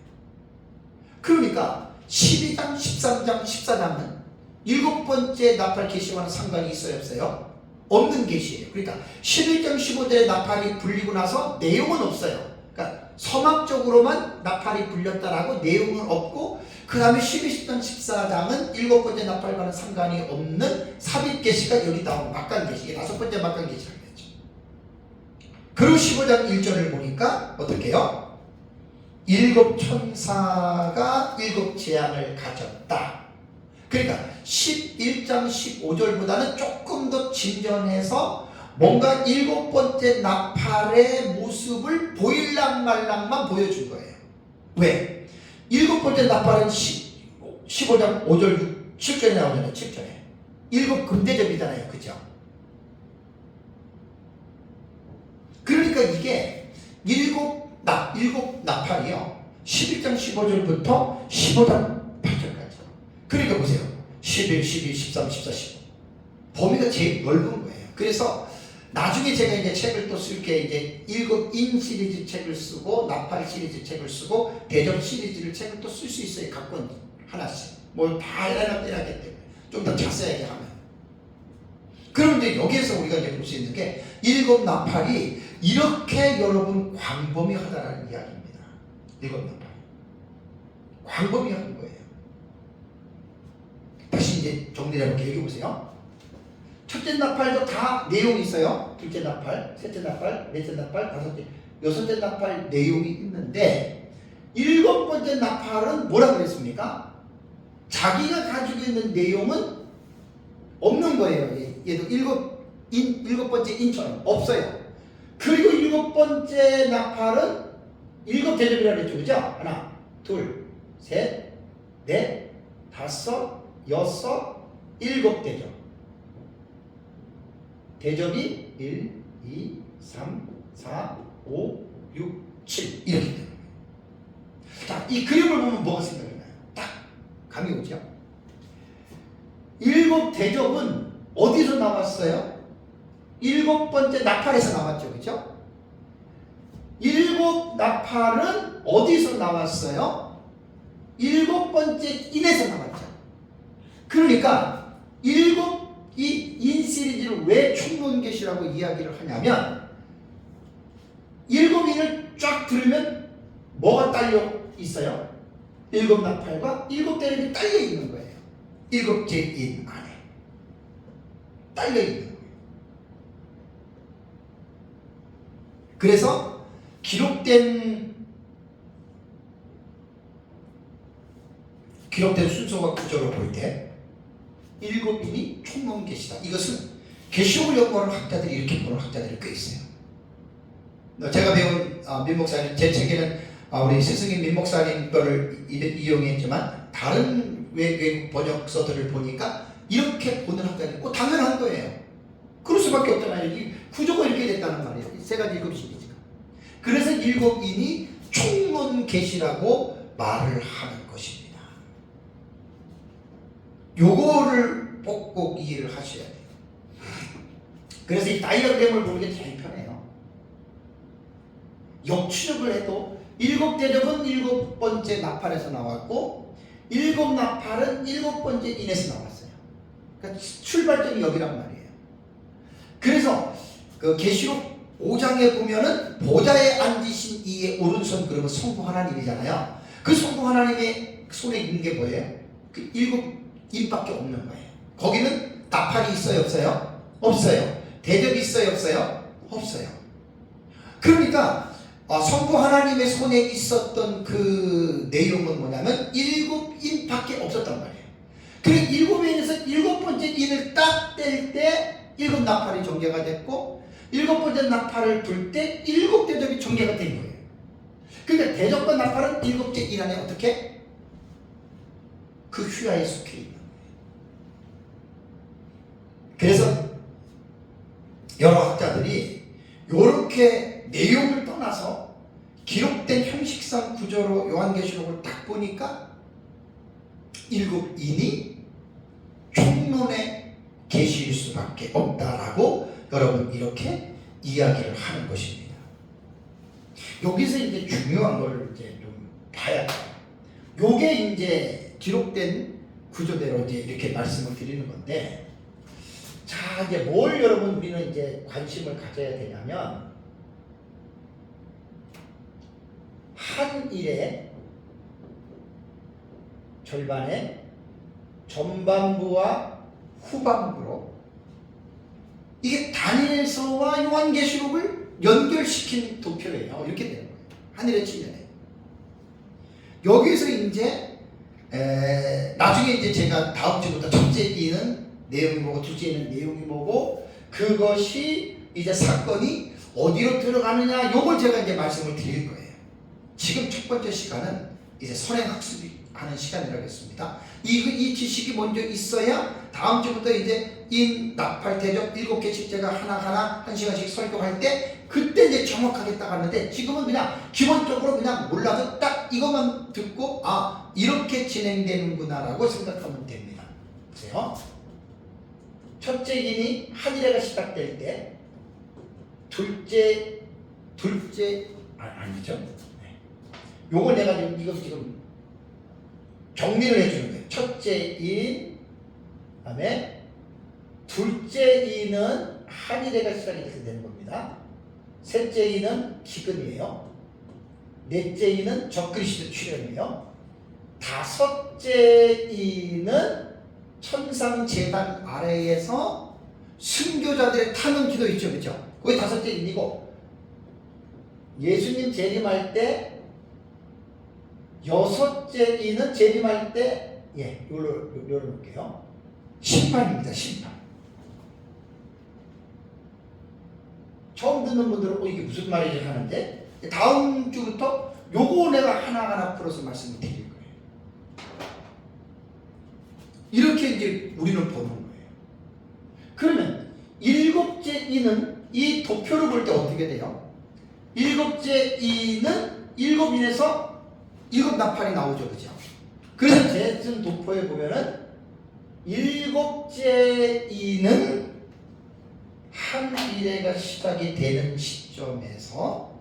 S1: 그러니까 12장, 13장, 14장은 일곱 번째 나팔 계시와는 상관이 있어요, 없어요? 없는 계시예요. 그러니까 11장, 15절에 나팔이 불리고 나서 내용은 없어요. 그러니까 서막적으로만 나팔이 불렸다라고 내용은 없고, 그 다음에 12장, 14장은 일곱 번째 나팔과는 상관이 없는 삽입 계시가 여기 나오는 막간 계시, 이게 다섯 번째 막간 계시라고 했죠. 그리고 15장 1절을 보니까 어떻게 해요? 일곱 천사가 일곱 재앙을 가졌다. 그러니까 11장 15절보다는 조금 더 진전해서 뭔가 일곱 번째 나팔의 모습을 보일랑 말랑만 보여준 거예요. 왜? 일곱 번째 나팔은 15장 5절 7절에 나오잖아요. 7절에 일곱 금대접이잖아요. 그죠? 그러니까 이게 일곱 나팔이요, 11장 15절부터 15장 8절까지. 그러니까 보세요. 11, 12, 13, 14, 15 범위가 제일 넓은 거예요. 그래서 나중에 제가 이제 책을 또 쓸게, 이제 일곱 인 시리즈 책을 쓰고, 나팔 시리즈 책을 쓰고, 대접 시리즈를 책을 또 쓸 수 있어요. 각권 하나씩. 뭘 다 해놨기 때문에 좀 더 자세하게 하면. 그럼 이제 여기에서 우리가 이제 볼 수 있는 게, 일곱 나팔이 이렇게 여러분 광범위하다라는 이야기입니다. 일곱 나팔 광범위한 거예요. 다시 이제 정리를 해볼게요. 여기 보세요. 첫째 나팔도 다 내용이 있어요. 둘째 나팔, 셋째 나팔, 넷째 나팔, 다섯째, 여섯째 나팔 내용이 있는데, 일곱 번째 나팔은 뭐라고 그랬습니까? 자기가 가지고 있는 내용은 없는 거예요. 얘도 일곱 번째 인처럼 없어요. 그리고 일곱 번째 나팔은 일곱 대접이라고 했죠. 그죠? 하나, 둘, 셋, 넷, 다섯, 여섯, 일곱 대접. 대접이 1, 2, 3, 4, 5, 6, 7 이렇게 됩니다. 자, 이 그림을 보면 뭐가 생각이 나요? 딱 감이 오죠? 일곱 대접은 어디서 나왔어요? 일곱 번째 나팔에서 나왔죠. 그죠? 일곱 나팔은 어디서 나왔어요? 일곱 번째 인에서 나왔죠. 그러니까 이 인 시리즈를 왜 총론계시라고 이야기를 하냐면, 일곱 인을 쫙 들으면 뭐가 딸려 있어요? 일곱 나팔과 일곱 대접이 딸려 있는 거예요. 일곱째 인 안에 딸려 있는 거예요. 그래서 기록된 순서와 구조로 볼 때 일곱 인이 총론 계시다. 이것은 계시록을 연구하는 학자들이 이렇게 보는 학자들이 꽤 있어요. 제가 배운 민 목사님, 제 책에는 우리 스승인 민 목사님 거를 이용했지만, 다른 외국 번역서들을 보니까 이렇게 보는 학자들이 당연한 거예요. 그럴 수밖에 없잖아요. 이 구조가 이렇게 됐다는 말이에요. 세 가지 일곱 시리즈가. 그래서 일곱 인이 총론 계시라고 말을 하는 것입니다. 요거를 꼭 이해를 하셔야 돼요. 그래서 이 다이어그램을 보는 게 제일 편해요. 역추적을 해도 일곱 대접은 일곱 번째 나팔에서 나왔고, 일곱 나팔은 일곱 번째 인에서 나왔어요. 그러니까 출발점이 여기란 말이에요. 그래서 그 계시록 5장에 보면은 보좌에 앉으신 이의 오른손, 그러면 성부 하나님이잖아요. 그 성부 하나님의 손에 있는 게 뭐예요? 그 일곱 인밖에 없는 거예요. 거기는 나팔이 있어요, 없어요? 없어요. 대접이 있어요, 없어요? 없어요. 그러니까 성부 하나님의 손에 있었던 그 내용은 뭐냐면 일곱 인밖에 없었단 말이에요. 그리고 일곱 인에서 일곱 번째 인을 딱 뗄 때 일곱 나팔이 전개가 됐고, 일곱 번째 나팔을 불 때 일곱 대접이 전개가 된 거예요. 그러니까 대접과 나팔은 일곱째 인 안에 어떻게? 그 휘하에 속해 있는 거예요. 그래서 여러 학자들이 이렇게 내용을 떠나서 기록된 형식상 구조로 요한계시록을 딱 보니까 일곱 인이 총론의 계시일 수밖에 없다라고 여러분 이렇게 이야기를 하는 것입니다. 여기서 이제 중요한 걸 이제 좀 봐야 돼요. 요게 이제 기록된 구조대로 이제 이렇게 말씀을 드리는 건데, 자, 이제 뭘 여러분 우리는 이제 관심을 가져야 되냐면, 한 일의 절반의 전반부와 후반부로 이게 다니엘서와 요한계시록을 연결시킨 도표예요. 이렇게 되는 거예요. 하늘의 측면에. 여기서 이제 나중에 이제 제가 다음 주부터 첫째 이는 내용이 뭐고 둘째 이는 내용이 뭐고 그것이 이제 사건이 어디로 들어가느냐 요걸 제가 이제 말씀을 드릴 거예요. 지금 첫 번째 시간은 이제 선행학습이 하는 시간이라겠습니다. 이 지식이 먼저 있어야 다음 주부터 이제 인, 나팔, 대접 7개 집제가 하나하나 1시간씩 설교할 때 그때 이제 정확하게 딱 하는데, 지금은 그냥 기본적으로 그냥 몰라도 딱 이것만 듣고 아 이렇게 진행되는구나 라고 생각하면 됩니다. 보세요. 첫째 인이 한 일회가 시작될 때 아니죠. 네. 요걸 내가 이거 지금 정리를 해주는 거예요. 첫째 인, 다음에 둘째 인은 한 일회가 시작이 이렇게 되는 겁니다. 셋째 인은 기근이에요. 넷째 인은 적그리스도 출현이에요. 다섯째 인은 천상 제단 아래에서 순교자들의 타는 기도 있죠, 그렇죠? 그게 다섯째 인이고, 예수님 재림할 때 여섯째 인은 재림할 때 이걸로 열어놓을게요. 심판입니다. 심판. 처음 듣는 분들은 이게 무슨 말이지 하는데, 다음 주부터 요거 내가 하나하나 풀어서 말씀을 드릴 거예요. 이렇게 이제 우리는 보는 거예요. 그러면 일곱째 인은 이 도표를 볼 때 어떻게 돼요? 일곱째 인은 일곱 인에서 일곱 나팔이 나오죠, 그죠? 그래서 제 쓴 도표에 보면은 일곱째 인은 한 일회가 시작이 되는 시점에서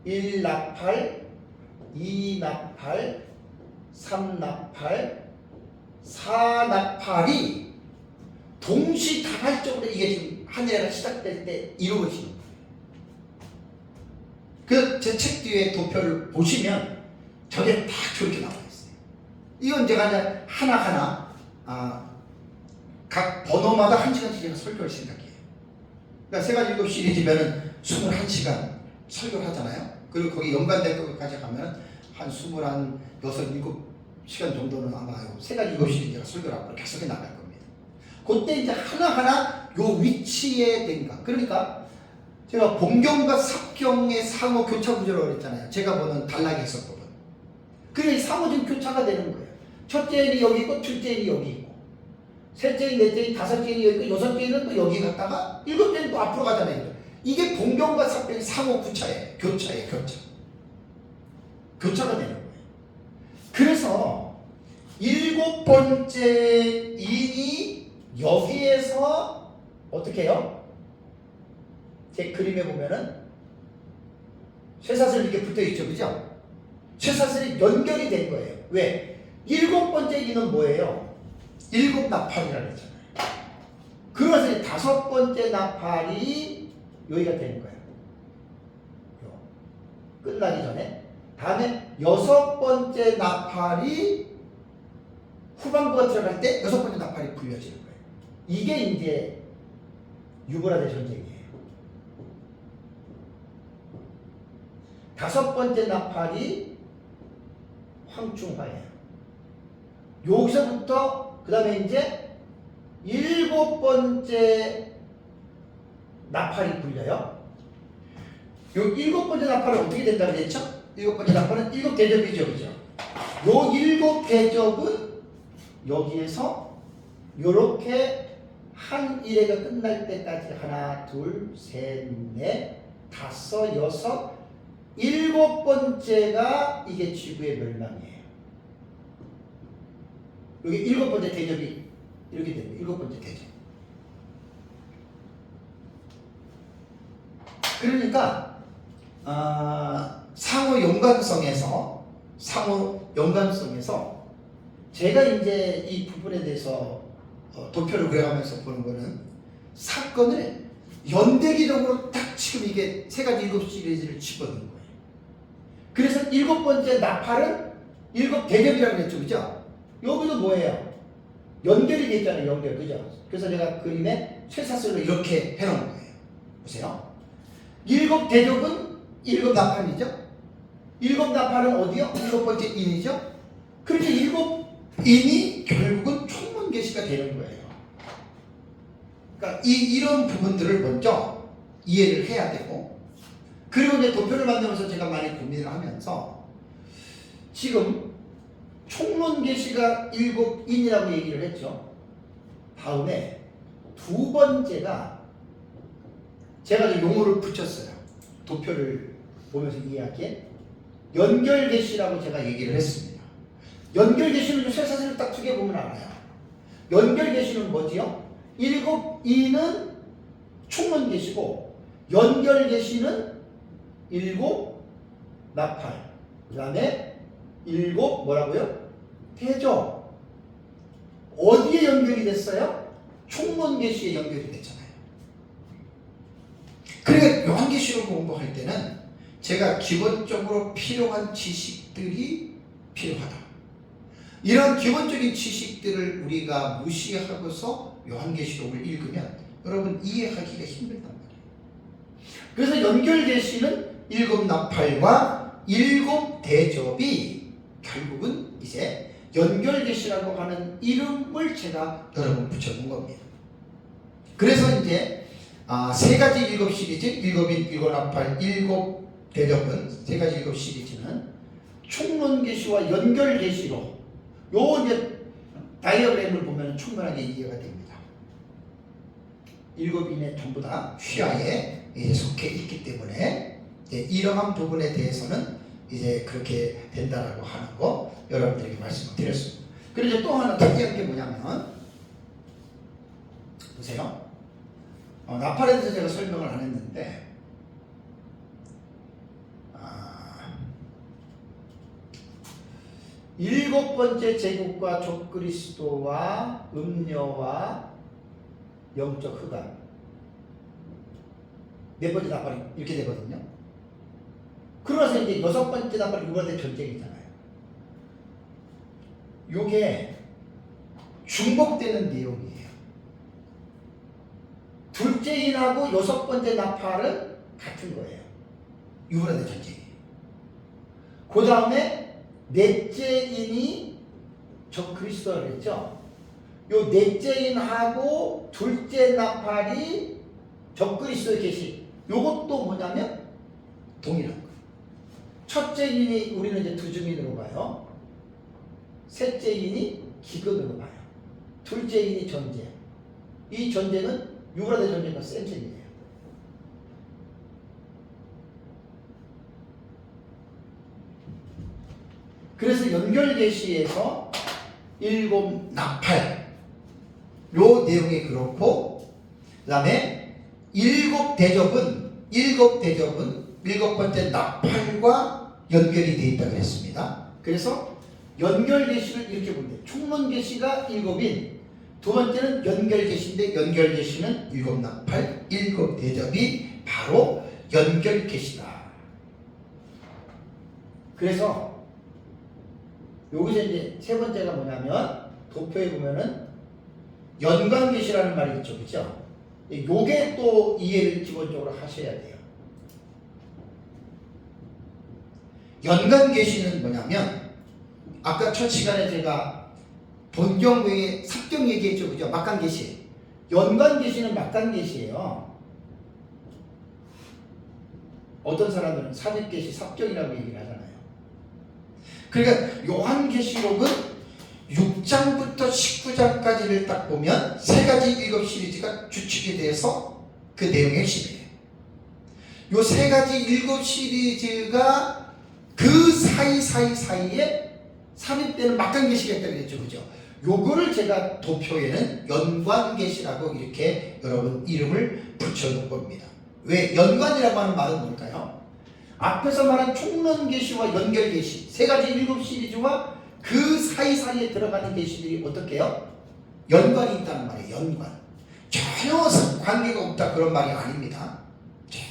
S1: 1나팔, 2나팔, 3나팔, 4나팔이 동시다발적으로 이게 지금 한 일회가 시작될 때 이루어지는 거예요. 그 제 책 뒤에 도표를 보시면 저게 다 저렇게 나와 있어요. 이건 제가 이제 하나하나 각 번호마다 1시간씩 제가 설교할 생각이에요. 그러니까 세 가지 7시 시리즈면은 21시간 설교를 하잖아요. 그리고 거기 연관된 것까지 가면 한 26시간 정도는 아마 세 가지 7시 제가 설교를 앞으로 계속 나갈 겁니다. 그때 이제 하나하나 요 위치에 된가. 그러니까 제가 본경과 삽경의 상호 교차 구조라고 그랬잖아요. 제가 보는 단락의 해석법은. 그래서 상호적 교차가 되는 거예요. 첫째 인이 여기 있고 둘째 인이 여기 있고 셋째 인, 넷째 인, 다섯째 인이 여기 있고 여섯째 인은 또 여기 갔다가 일곱째 인은 또 앞으로 가잖아요. 이게 본경과 삽경의 상호 교차예요. 교차가 되는 거예요. 그래서 일곱 번째 인이 여기에서 어떻게 해요? 제 그림에 보면은 쇠사슬이 이렇게 붙어 있죠, 그죠? 쇠사슬이 연결이 된 거예요. 왜? 일곱 번째 인은 뭐예요? 일곱 나팔이라고 했잖아요. 그래서 다섯 번째 나팔이 여기가 되는 거예요. 끝나기 전에. 다음에 여섯 번째 나팔이 후반부가 들어갈 때 여섯 번째 나팔이 불려지는 거예요. 이게 이제 유브라데 전쟁이에요. 다섯 번째 나팔이 황충화예요. 여기서부터 그 다음에 이제 일곱 번째 나팔이 불려요. 요 일곱 번째 나팔은 어떻게 된다고 했죠? 일곱 번째 나팔은 일곱 대접이죠, 그죠? 요 일곱 대접은 여기에서 요렇게 한 일회가 끝날 때까지 하나, 둘, 셋, 넷, 다섯, 여섯, 일곱 번째가 이게 지구의 멸망이에요. 여기 일곱 번째 대접이 이렇게 됩니다. 일곱 번째 대접. 그러니까 상호 연관성에서 제가 이제 이 부분에 대해서 도표를 그려가면서 보는 거는 사건을 연대기적으로 딱 지금 이게 세 가지 일곱 시리즈를 집어넣은 거예요. 그래서 일곱 번째 나팔은 일곱 대접이라고 했죠, 그죠? 여기도 뭐예요? 연결이 돼 있잖아요, 연결, 그죠? 그래서 제가 그림에 쇠사슬로 이렇게 해놓은 거예요. 보세요. 일곱 대접은 일곱 나팔이죠? 일곱 나팔은 어디요? 일곱 번째 인이죠? 그렇게 일곱 인이 결국은 총문계시가 되는 거예요. 그러니까 이런 부분들을 먼저 이해를 해야 되고, 그리고 이제 도표를 만들면서 제가 많이 고민을 하면서 지금 총문계시가 일곱 인이라고 얘기를 했죠. 다음에 두 번째가 제가 용어를 붙였어요. 도표를 보면서 이해하기에 연결계시라고 제가 얘기를 했습니다. 연결계시는 쇠사슬을 딱 두 개 보면 알아요. 연결계시는 뭐지요? 일곱 이는 총문계시고 연결계시는 일곱 나팔, 그 다음에 일곱 뭐라고요? 대접. 어디에 연결이 됐어요? 총문계시에 연결이 됐잖아요. 그러니까 요한계시록 공부할 때는 제가 기본적으로 필요한 지식들이 필요하다. 이런 기본적인 지식들을 우리가 무시하고서 요한계시록을 읽으면 여러분 이해하기가 힘들단 말이에요. 그래서 연결계시는 일곱 나팔과 일곱 대접이 결국은 이제 연결계시라고 하는 이름을 제가 여러분 붙여본 겁니다. 그래서 이제 세 가지 일곱 시리즈, 일곱인, 일곱 나팔, 일곱 대접은 세 가지 일곱 시리즈는 총론계시와 연결계시로 요 이제 다이어그램을 보면 충분하게 이해가 됩니다. 일곱 인에 전부 다 휘하에 속해 있기 때문에 이러한 부분에 대해서는 이제 그렇게 된다라고 하는 거 여러분들에게 말씀을 드렸습니다. 그리고 이제 또 하나 특이한 게 뭐냐면 보세요. 나팔에 대해서 제가 설명을 안 했는데 일곱 번째 제국과 적그리스도와 음녀와 영적 흑암, 네 번째 나팔이 이렇게 되거든요. 그러면서 이제 여섯 번째 나팔이 유월대 전쟁이잖아요. 요게 중복되는 내용이에요. 둘째 인하고 여섯 번째 나팔은 같은 거예요. 유월대 전쟁이에요. 그 다음에 넷째 인이 적그리스도라고 했죠. 요 넷째 인하고 둘째 나팔이 적그리스도의 계시. 요것도 뭐냐면 동일한 거예요. 첫째 인이 우리는 이제 두주민으로 봐요. 셋째 인이 기근으로 봐요. 둘째 인이 전쟁. 이 전쟁은 유브라데 전쟁과 센전이에요. 그래서 연결계시에서 일곱 나팔 요 내용이 그렇고, 그 다음에 일곱 대접은 일곱 번째 나팔과 연결이 되어 있다고 했습니다. 그래서 연결계시를 이렇게 보면 돼요. 총론계시가 일곱인, 두 번째는 연결계시인데 연결계시는 일곱 나팔, 일곱 대접이 바로 연결계시다. 그래서 여기서 이제 세 번째가 뭐냐면 도표에 보면은 연관계시라는 말이 있죠, 그렇죠? 요게 또 이해를 기본적으로 하셔야 돼요. 연관계시는 뭐냐면 아까 첫 시간에 제가 본경 외에 삽경 얘기했죠, 그죠? 막간계시. 연관계시는 막간계시예요. 어떤 사람들은 삽입계시, 삽경이라고 얘기를 하잖아요. 그러니까 요한계시록은 6장부터 20장까지를 딱 보면 세 가지 일곱 시리즈가 주축이 돼서 그 내용의 핵심이에요. 요 세 가지 일곱 시리즈가 그 사이에 삽입되는 막강계시가 있다고 그랬죠. 그죠? 요거를 제가 도표에는 연관계시라고 이렇게 여러분 이름을 붙여놓은 겁니다. 왜 연관이라고 하는 말은 뭘까요? 앞에서 말한 총론계시와 연결계시 세 가지 일곱 시리즈와 그 사이사이에 들어가는 계시들이 어떻게 해요? 연관이 있다는 말이에요. 연관. 전혀 관계가 없다 그런 말이 아닙니다.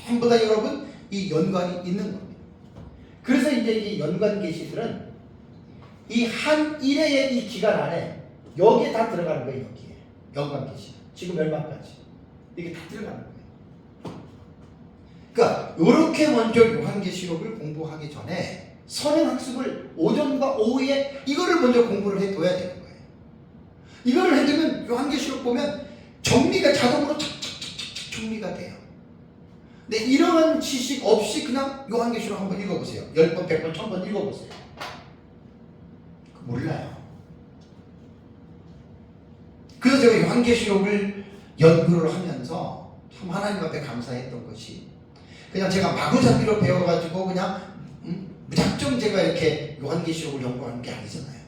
S1: 전부 다 여러분 이 연관이 있는 겁니다. 그래서 이제 이 연관 계시들은 이 한 일회의 이 기간 안에 여기에 다 들어가는 거예요. 여기에 연관 계시. 지금 얼마까지 이게 다 들어가는 거예요. 그러니까 이렇게 먼저 요한계시록을 공부하기 전에 선행학습을 오전과 오후에 이거를 먼저 공부를 해둬야 되는 거예요. 이거를 해두면 요한계시록 보면 정리가 자동으로 착착착착 정리가 돼요. 근데 이런 지식 없이 그냥 요한계시록 한번 읽어보세요. 10번, 100번, 1000번 읽어보세요. 몰라요. 그래서 제가 요한계시록을 연구를 하면서 참 하나님 앞에 감사했던 것이 그냥 제가 마구잡이로 배워가지고 그냥 무작정 제가 이렇게 요한계시록을 연구하는 게 아니잖아요.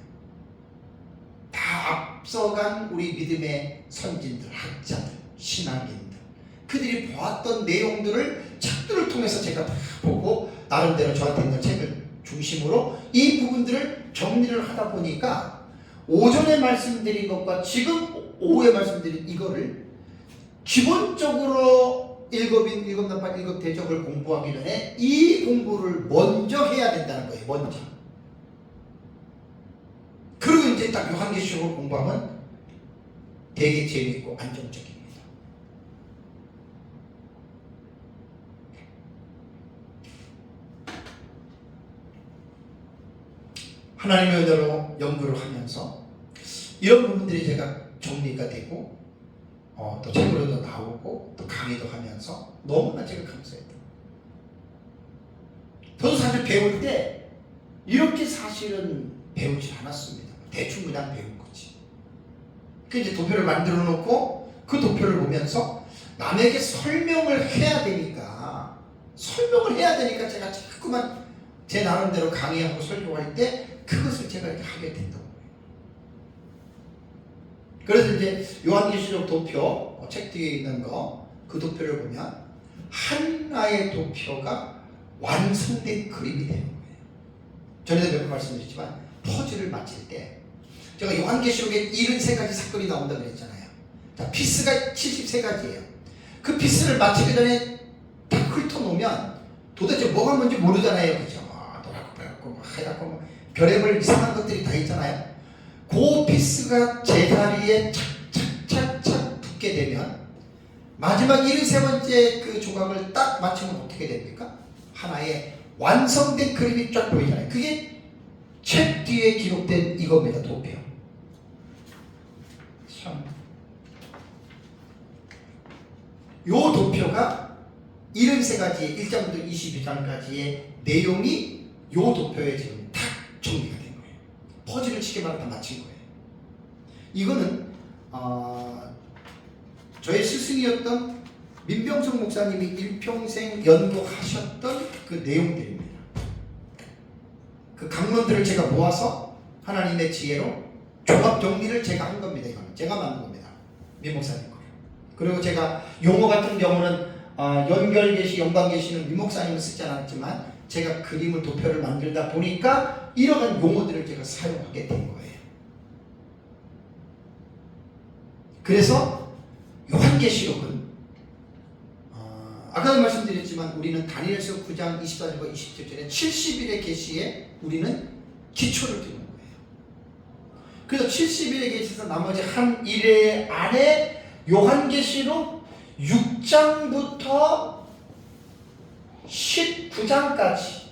S1: 다 앞서간 우리 믿음의 선진들, 학자들, 신앙인들 그들이 보았던 내용들을 책들을 통해서 제가 다 보고 나름대로 저한테 있는 책을 중심으로 이 부분들을 정리를 하다 보니까 오전에 말씀드린 것과 지금 오후에 말씀드린 이거를 기본적으로 1급인 1급 납발 1급 대적을 공부하기 전에 이 공부를 먼저 해야 된다는 거예요. 먼저. 그리고 이제 딱 요한계시록을 공부하면 되게 재미있고 안정적입니다. 하나님의 은혜로 연구를 하면서 이런 부분들이 제가 정리가 되고 또 책으로도 나오고 또 강의도 하면서 너무나 제가 감사했다. 저도 사실 배울 때 이렇게 사실은 배우지 않았습니다. 대충 그냥 배운 거지. 그 이제 도표를 만들어 놓고 그 도표를 보면서 남에게 설명을 해야 되니까 제가 자꾸만 제 나름대로 강의하고 설교할 때 그것을 제가 이렇게 하게 된다고. 그래서 이제 요한계시록 도표 책 뒤에 있는 그 도표를 보면 하나의 도표가 완성된 그림이 되는 거예요. 전에도 몇 번 말씀드렸지만 퍼즐을 맞힐 때 제가 요한계시록에 73가지 사건이 나온다고 그랬잖아요. 자, 피스가 73가지예요. 그 피스를 맞추기 전에 딱 훑어놓으면 도대체 뭐가 뭔지 모르잖아요. 그죠? 노랗고 빨갛고 하얗고 별의별 이상한 것들이 다 있잖아요. 그 피스가 제자리에 착착착착 붙게 되면 마지막 73번째 그 조각을 딱 맞추면 어떻게 됩니까? 하나의 완성된 그림이 쫙 보이잖아요. 그게 책 뒤에 기록된 이겁니다. 도표. 참. 요 도표가 73가지 1장부터 22장까지의 내용이 요 도표에 지금 딱 정리가 된 거예요. 퍼즐을 쉽게 말하면 다 맞힌 거예요. 이거는 저의 스승이었던 민병성 목사님이 일평생 연구하셨던 그 내용들입니다. 그 강론들을 제가 모아서 하나님의 지혜로 종합 정리를 제가 한 겁니다. 이거는 제가 만든 겁니다. 민 목사님 거예요. 그리고 제가 용어 같은 경우는 연결계시, 연관계시는 민 목사님은 쓰지 않았지만 제가 그림을 도표를 만들다 보니까 이러한 용어들을 제가 사용하게 된 거예요. 그래서 요한계시록은 아까도 말씀드렸지만 우리는 다니엘서 9장 24절과 27절에 70일의 계시에 우리는 기초를 두는 거예요. 그래서 70일의 계시에서 나머지 한 일회 안에 요한계시록 6장부터 19장까지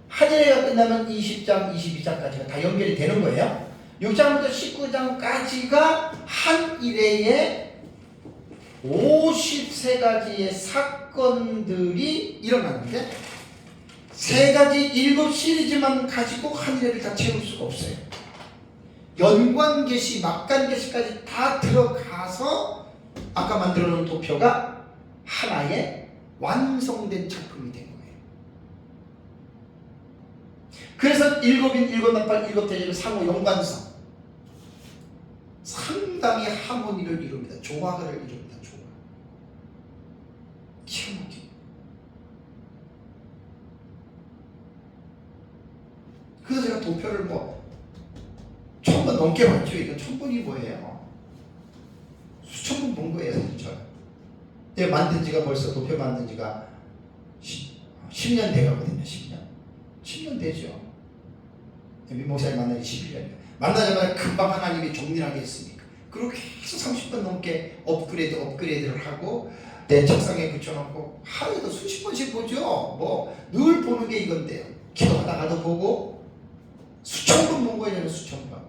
S1: 한 일회가 끝나면 20장, 22장까지가 다 연결이 되는 거예요. 6장부터 19장까지가 한 일회에 53가지의 사건들이 일어나는데 세 가지 7 시리즈만 가지고 한 일회를 다 채울 수가 없어요. 연관계시, 막간계시까지 다 들어가서 아까 만들어 놓은 도표가 하나의 완성된 작품이 된 거예요. 그래서 일곱인, 일곱나팔, 일곱대접의 상호 연관성, 상당히 하모니를 이룹니다. 조화를 이룹니다. 조화. 기가 막히게. 그래서 제가 도표를 1000번 넘게 봤죠. 이거 1000번이 뭐예요? 수천 번 본 거예요, 사실 저는. 만든 지가 벌써 도표 만든 지가 10년 돼가거든요. 10년 되죠. 민목사님 만난 지 11년이에요. 만나자마자 금방 하나님이 정리하게 했으니까. 그리고 계속 30번 넘게 업그레이드를 하고 내 책상에 붙여놓고 하루에도 수십 번씩 보죠. 늘 보는 게 이건데요. 기도하다가도 보고 수천 번 본 거예요. 수천 번.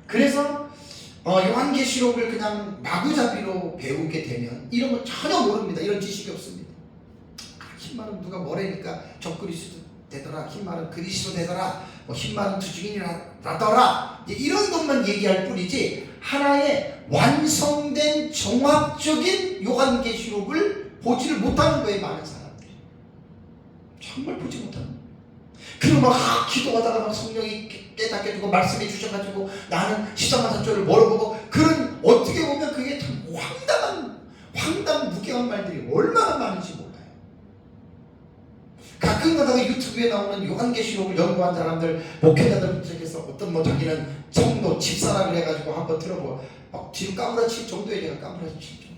S1: 그래서 요한계시록을 그냥 마구잡이로 배우게 되면 이런 거 전혀 모릅니다. 이런 지식이 없습니다. 흰말은 누가 뭐래니까 적그리스도 되더라, 흰말은 그리스도 되더라, 흰말은 투증인이라더라, 이런 것만 얘기할 뿐이지 하나의 완성된 종합적인 요한계시록을 보지를 못하는 거예요. 많은 사람들이 정말 보지 못하는 거예요. 그리고 막 기도하다가 막 성령이 깨닫게 해주고 말씀해 주셔가지고 나는 14만사절을 멀어보고, 그런 어떻게 보면 그게 참 황당한 무게한 말들이 얼마나 많은지 몰라요. 가끔 가다가 유튜브에 나오는 요한계시록을 연구한 사람들, 목회자들 부탁해서 어떤 자기는 성도 집사라 그래가지고 한번 들어보고 막 뒤로 까무라칠 정도에 제가 까무라칠 정도.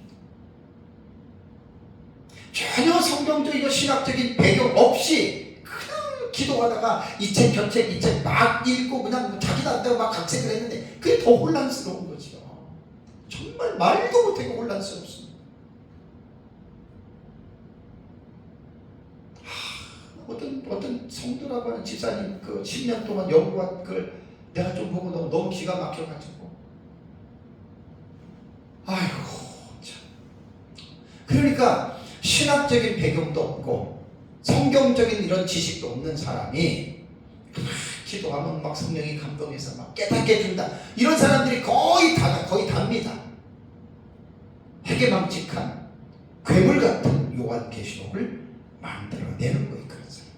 S1: 전혀 성경적이고 신학적인 배경 없이 그냥 기도하다가 이 책 저책 이 책 막 읽고 그냥 자기 나름대로 막 각색을 했는데 그게 더 혼란스러운 거죠. 정말 말도 못하게 혼란스럽습니다. 어떤 성도라고 하는 집사님 10년 동안 연구한 걸 내가 좀 보고 너무 기가 막혀가지고, 아이고 참. 그러니까 신학적인 배경도 없고 성경적인 이런 지식도 없는 사람이 기도하면 막 성령이 감동해서 막 깨닫게 해준다, 이런 사람들이 거의 답니다. 해괴망측한 괴물 같은 요한계시록을 만들어내는 거예요. 그런 사람들이.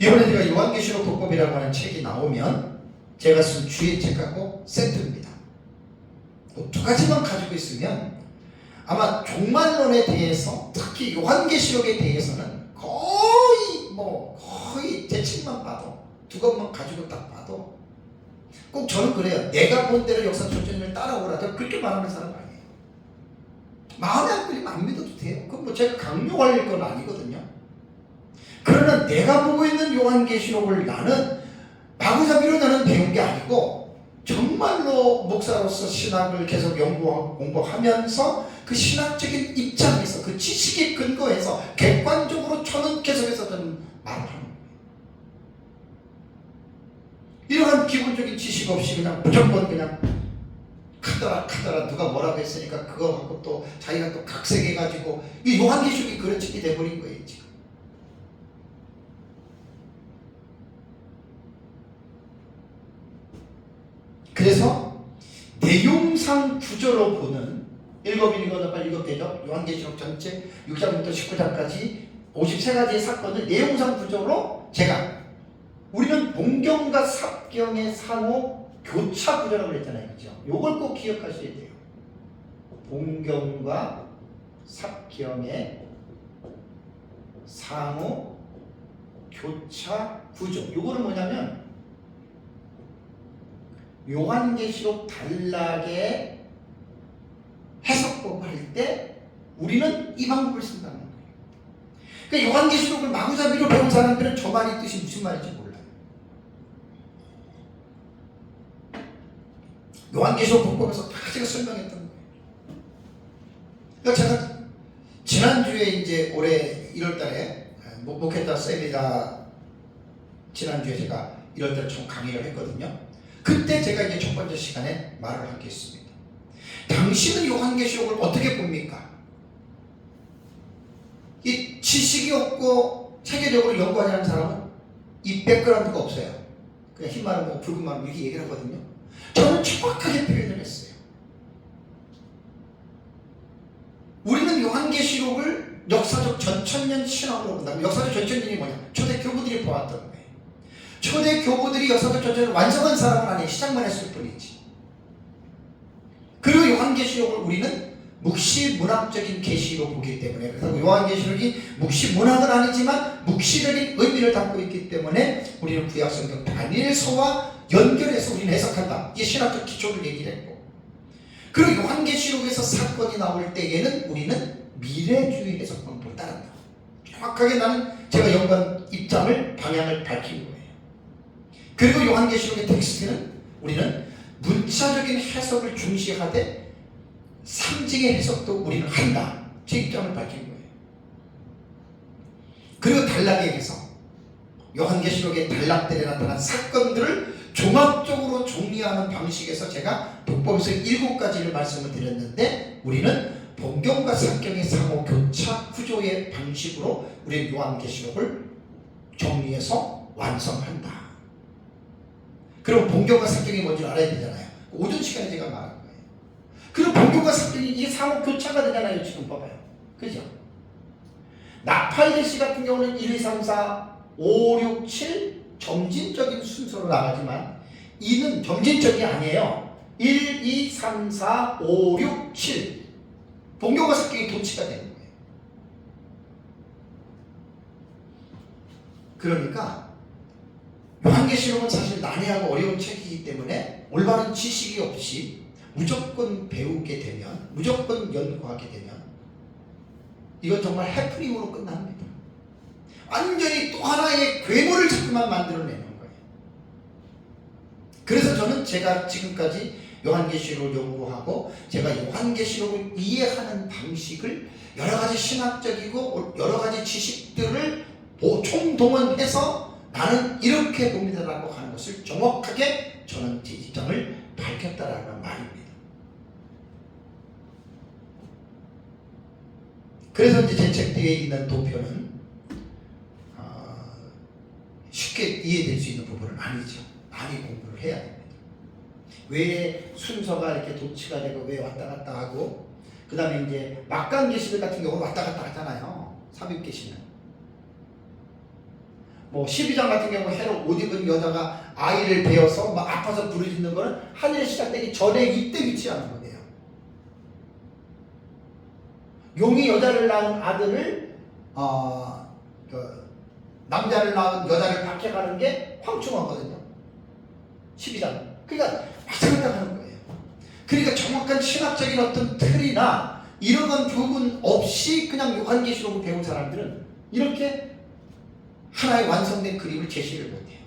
S1: 이번에 제가 요한계시록 독법이라고 하는 책이 나오면 제가 쓴 주의 책하고 세트입니다. 두 가지만 가지고 있으면 아마 종말론에 대해서, 특히 요한계시록에 대해서는 거의 제 책만 봐도, 두 권만 가지고 딱 봐도 꼭 저는 그래요. 내가 본 대로 역사 초전을 따라오라. 제가 그렇게 말하는 사람 아니에요. 마음에 안 끌리면 안 믿어도 돼요. 그건 제가 강요할 건 아니거든요. 그러나 내가 보고 있는 요한계시록을 나는 마구잡이로 나는 배운 게 아니고 정말로 목사로서 신학을 계속 공부하면서 그 신학적인 입장에서, 그 지식의 근거에서 객관적으로 계속해서 저는 말을 하는 거예요. 이러한 기본적인 지식 없이 그냥 무조건 그냥 카더라 누가 뭐라고 했으니까 그거 갖고 또 자기가 또 각색해가지고, 이 요한계시록이 그런 책이 돼버린 거예요 지금. 그래서 내용상 구조로 보는 일곱대접 요한계시록 전체 6장부터 19장까지 53가지의 사건을 내용상 구조로 우리는 본경과 삽경의 상호 교차 구조라고 그랬잖아요. 그죠? 요걸 꼭 기억하셔야 돼요. 본경과 삽경의 상호 교차 구조. 요거는 뭐냐면 요한계시록 단락의 해석법을 할 때 우리는 이 방법을 쓴다는 거예요. 그러니까 요한계시록을 마구잡이로 배운 사람들은 저 말의 뜻이 무슨 말인지 몰라요. 요한계시록 복법에서 다 제가 설명했던 거예요. 그러니까 제가 지난주에 이제 올해 1월달에 목회자 세미나 지난주에 제가 1월달에 총 강의를 했거든요. 그때 제가 이제 첫 번째 시간에 말을 하겠습니다. 당신은 요한계시록을 어떻게 봅니까? 이 지식이 없고 체계적으로 연구하지 않은 사람은 이 백그라운드가 없어요. 그냥 흰 말은 뭐 붉은 말은 이렇게 얘기를 하거든요. 저는 정확하게 표현을 했어요. 우리는 요한계시록을 역사적 전천년 신학으로 본다면, 역사적 전천년이 뭐냐? 초대 교부들이 보았던 거예요. 초대 교부들이 역사적 전천년을 완성한 사람은 아니에요. 시작만 했을 뿐이지. 그리고 요한계시록을 우리는 묵시문학적인 계시로 보기 때문에, 그래서 요한계시록이 묵시문학은 아니지만 묵시적인 의미를 담고 있기 때문에 우리는 구약성경 다니엘서와 연결해서 우리는 해석한다. 이게 신학적 기초를 얘기를 했고, 그리고 요한계시록에서 사건이 나올 때에는 우리는 미래주의 해석 방법을 따른다. 정확하게 나는 제가 연구한 입장을, 방향을 밝힌 거예요. 그리고 요한계시록의 텍스트는 우리는 문자적인 해석을 중시하되 상징의 해석도 우리는 한다. 제 입장을 밝힌 거예요. 그리고 단락의 해석, 요한계시록의 단락들에 나타난 사건들을 종합적으로 정리하는 방식에서 제가 독법에서 7가지를 말씀을 드렸는데, 우리는 본경과 사경의 상호 교차 구조의 방식으로 우리 요한계시록을 정리해서 완성한다. 그럼 본경과 사경이 뭔지 알아야 되잖아요. 오전 시간에 제가 말한 거예요. 그리고 본경과 사경이 이게 상호 교차가 되잖아요. 지금 봐봐요. 그죠? 나팔대시 같은 경우는 1, 2, 3, 4, 5, 6, 7 점진적인 순서로 나가지만, 이는 점진적이 아니에요. 1, 2, 3, 4, 5, 6, 7 본경과 사경이 도치가 되는 거예요. 그러니까 요한계시록은 사실 난해하고 어려운 책이기 때문에 올바른 지식이 없이 무조건 배우게 되면, 무조건 연구하게 되면 이건 정말 해프닝으로 끝납니다. 완전히 또 하나의 괴물을 자꾸만 만들어내는 거예요. 그래서 저는 제가 지금까지 요한계시록을 연구하고 제가 요한계시록을 이해하는 방식을 여러 가지 신학적이고 여러 가지 지식들을 총동원해서 나는 이렇게 봅니다라고 하는 것을 정확하게 저는 제 입장을 밝혔다라는 말입니다. 그래서 이제 제 책 뒤에 있는 도표는 쉽게 이해될 수 있는 부분은 아니죠. 많이 공부를 해야 됩니다. 왜 순서가 이렇게 도치가 되고 왜 왔다 갔다 하고, 그 다음에 이제 막강계시들 같은 경우는 왔다 갔다 하잖아요. 삽입계시는. 뭐 12장 같은 경우 헤롯 옷 입은 여자가 아이를 베어서 막 아파서 부르짖는 거는 하늘이 시작되기 전에 이때 위치하는 거예요. 용이 여자를 낳은 아들을 남자를 낳은 여자를 박해가는 게 황충하거든요. 12장. 그러니까 왔다 갔다 하는 거예요. 그러니까 정확한 신학적인 어떤 틀이나 이런 부분 없이 그냥 요한계시록을 배운 사람들은 이렇게 하나의 완성된 그림을 제시를 못해요.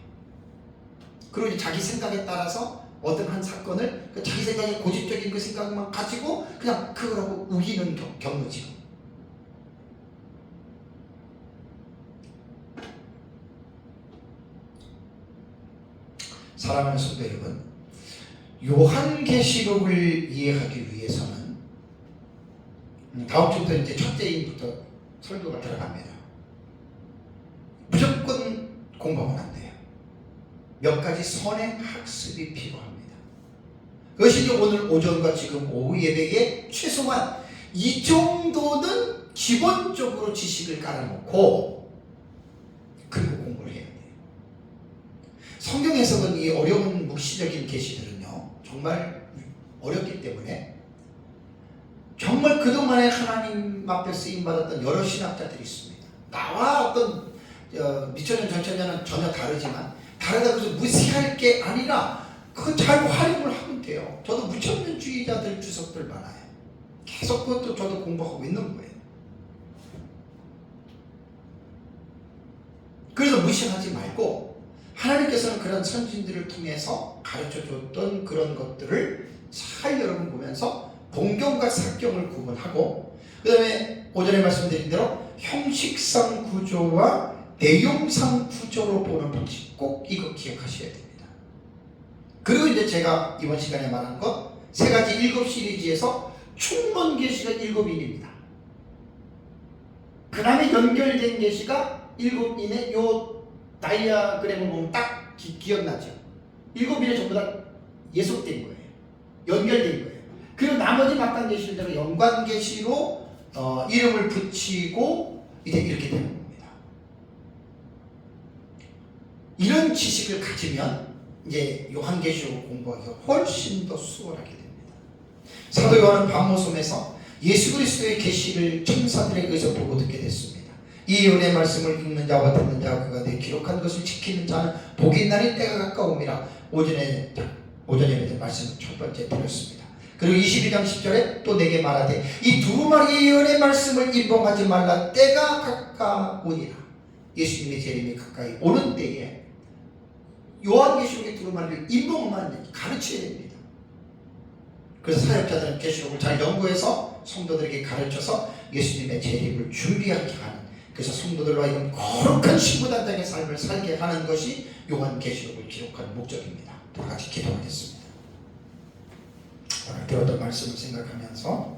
S1: 그리고 이제 자기 생각에 따라서 어떤 한 사건을 자기 생각의 고집적인 그 생각만 가지고 그냥 그거라고 우기는 경우죠. 사랑하는 성도 여러분, 요한계시록을 이해하기 위해서는 다음 주부터 이제 첫째인부터 설교가 들어갑니다. 무조건 공부하면 안 돼요. 몇 가지 선행 학습이 필요합니다. 그것이 이제 오늘 오전과 지금 오후 예배에 최소한 이 정도는 기본적으로 지식을 깔아놓고 그리고 공부를 해야 돼요. 성경 해석은 이 어려운 묵시적인 계시들은요 정말 어렵기 때문에 정말 그동안에 하나님 앞에 쓰임받았던 여러 신학자들이 있습니다. 나와 어떤 미천년 전천년은 전혀 다르지만 다르다고 해서 무시할 게 아니라 그건 잘 활용을 하면 돼요. 저도 무천년주의자들 주석들 많아요. 계속 그것도 저도 공부하고 있는 거예요. 그래서 무시하지 말고 하나님께서는 그런 선진들을 통해서 가르쳐줬던 그런 것들을 잘 여러분 보면서 본경과 사경을 구분하고, 그 다음에 오전에 말씀드린 대로 형식상 구조와 내용상 구조로 보는 방식, 꼭 이거 기억하셔야 됩니다. 그리고 이제 제가 이번 시간에 말한 것 세 가지 7 시리즈에서 충만 계시가 7인입니다. 그 다음에 연결된 계시가 7인의 요 다이아그램을 보면 딱 기억나죠. 7인의 전부 다 예속된 거예요. 연결된 거예요. 그리고 나머지 막강 계시들은 연관 계시로 이름을 붙이고 이렇게 되는 겁니다. 이런 지식을 가지면 이제 요한계시록 공부하기가 훨씬 더 수월하게 됩니다. 사도 요한은 밤모섬에서 예수 그리스도의 계시를 천사들에 의해서 보고 듣게 됐습니다. 이 은혜 말씀을 읽는 자와 듣는 자와 그가 내 기록한 것을 지키는 자는 복이 있나니 때가 가까움이라. 오전에 맺은 말씀을 첫 번째 드렸습니다. 그리고 22장 10절에 또 내게 말하되 이 두루마리의 은혜 말씀을 임봉하지 말라. 때가 가까우니라. 예수님의 재림이 가까이 오는 때에 요한계시록의 두루마리를 임봉하면 가르쳐야 됩니다. 그래서 사역자들은 계시록을 잘 연구해서 성도들에게 가르쳐서 예수님의 재림을 준비하게 하는, 그래서 성도들로 하여금 거룩한 신부단장의 삶을 살게 하는 것이 요한계시록을 기록하는 목적입니다. 다 같이 기도하겠습니다. 오늘 들었던 말씀을 생각하면서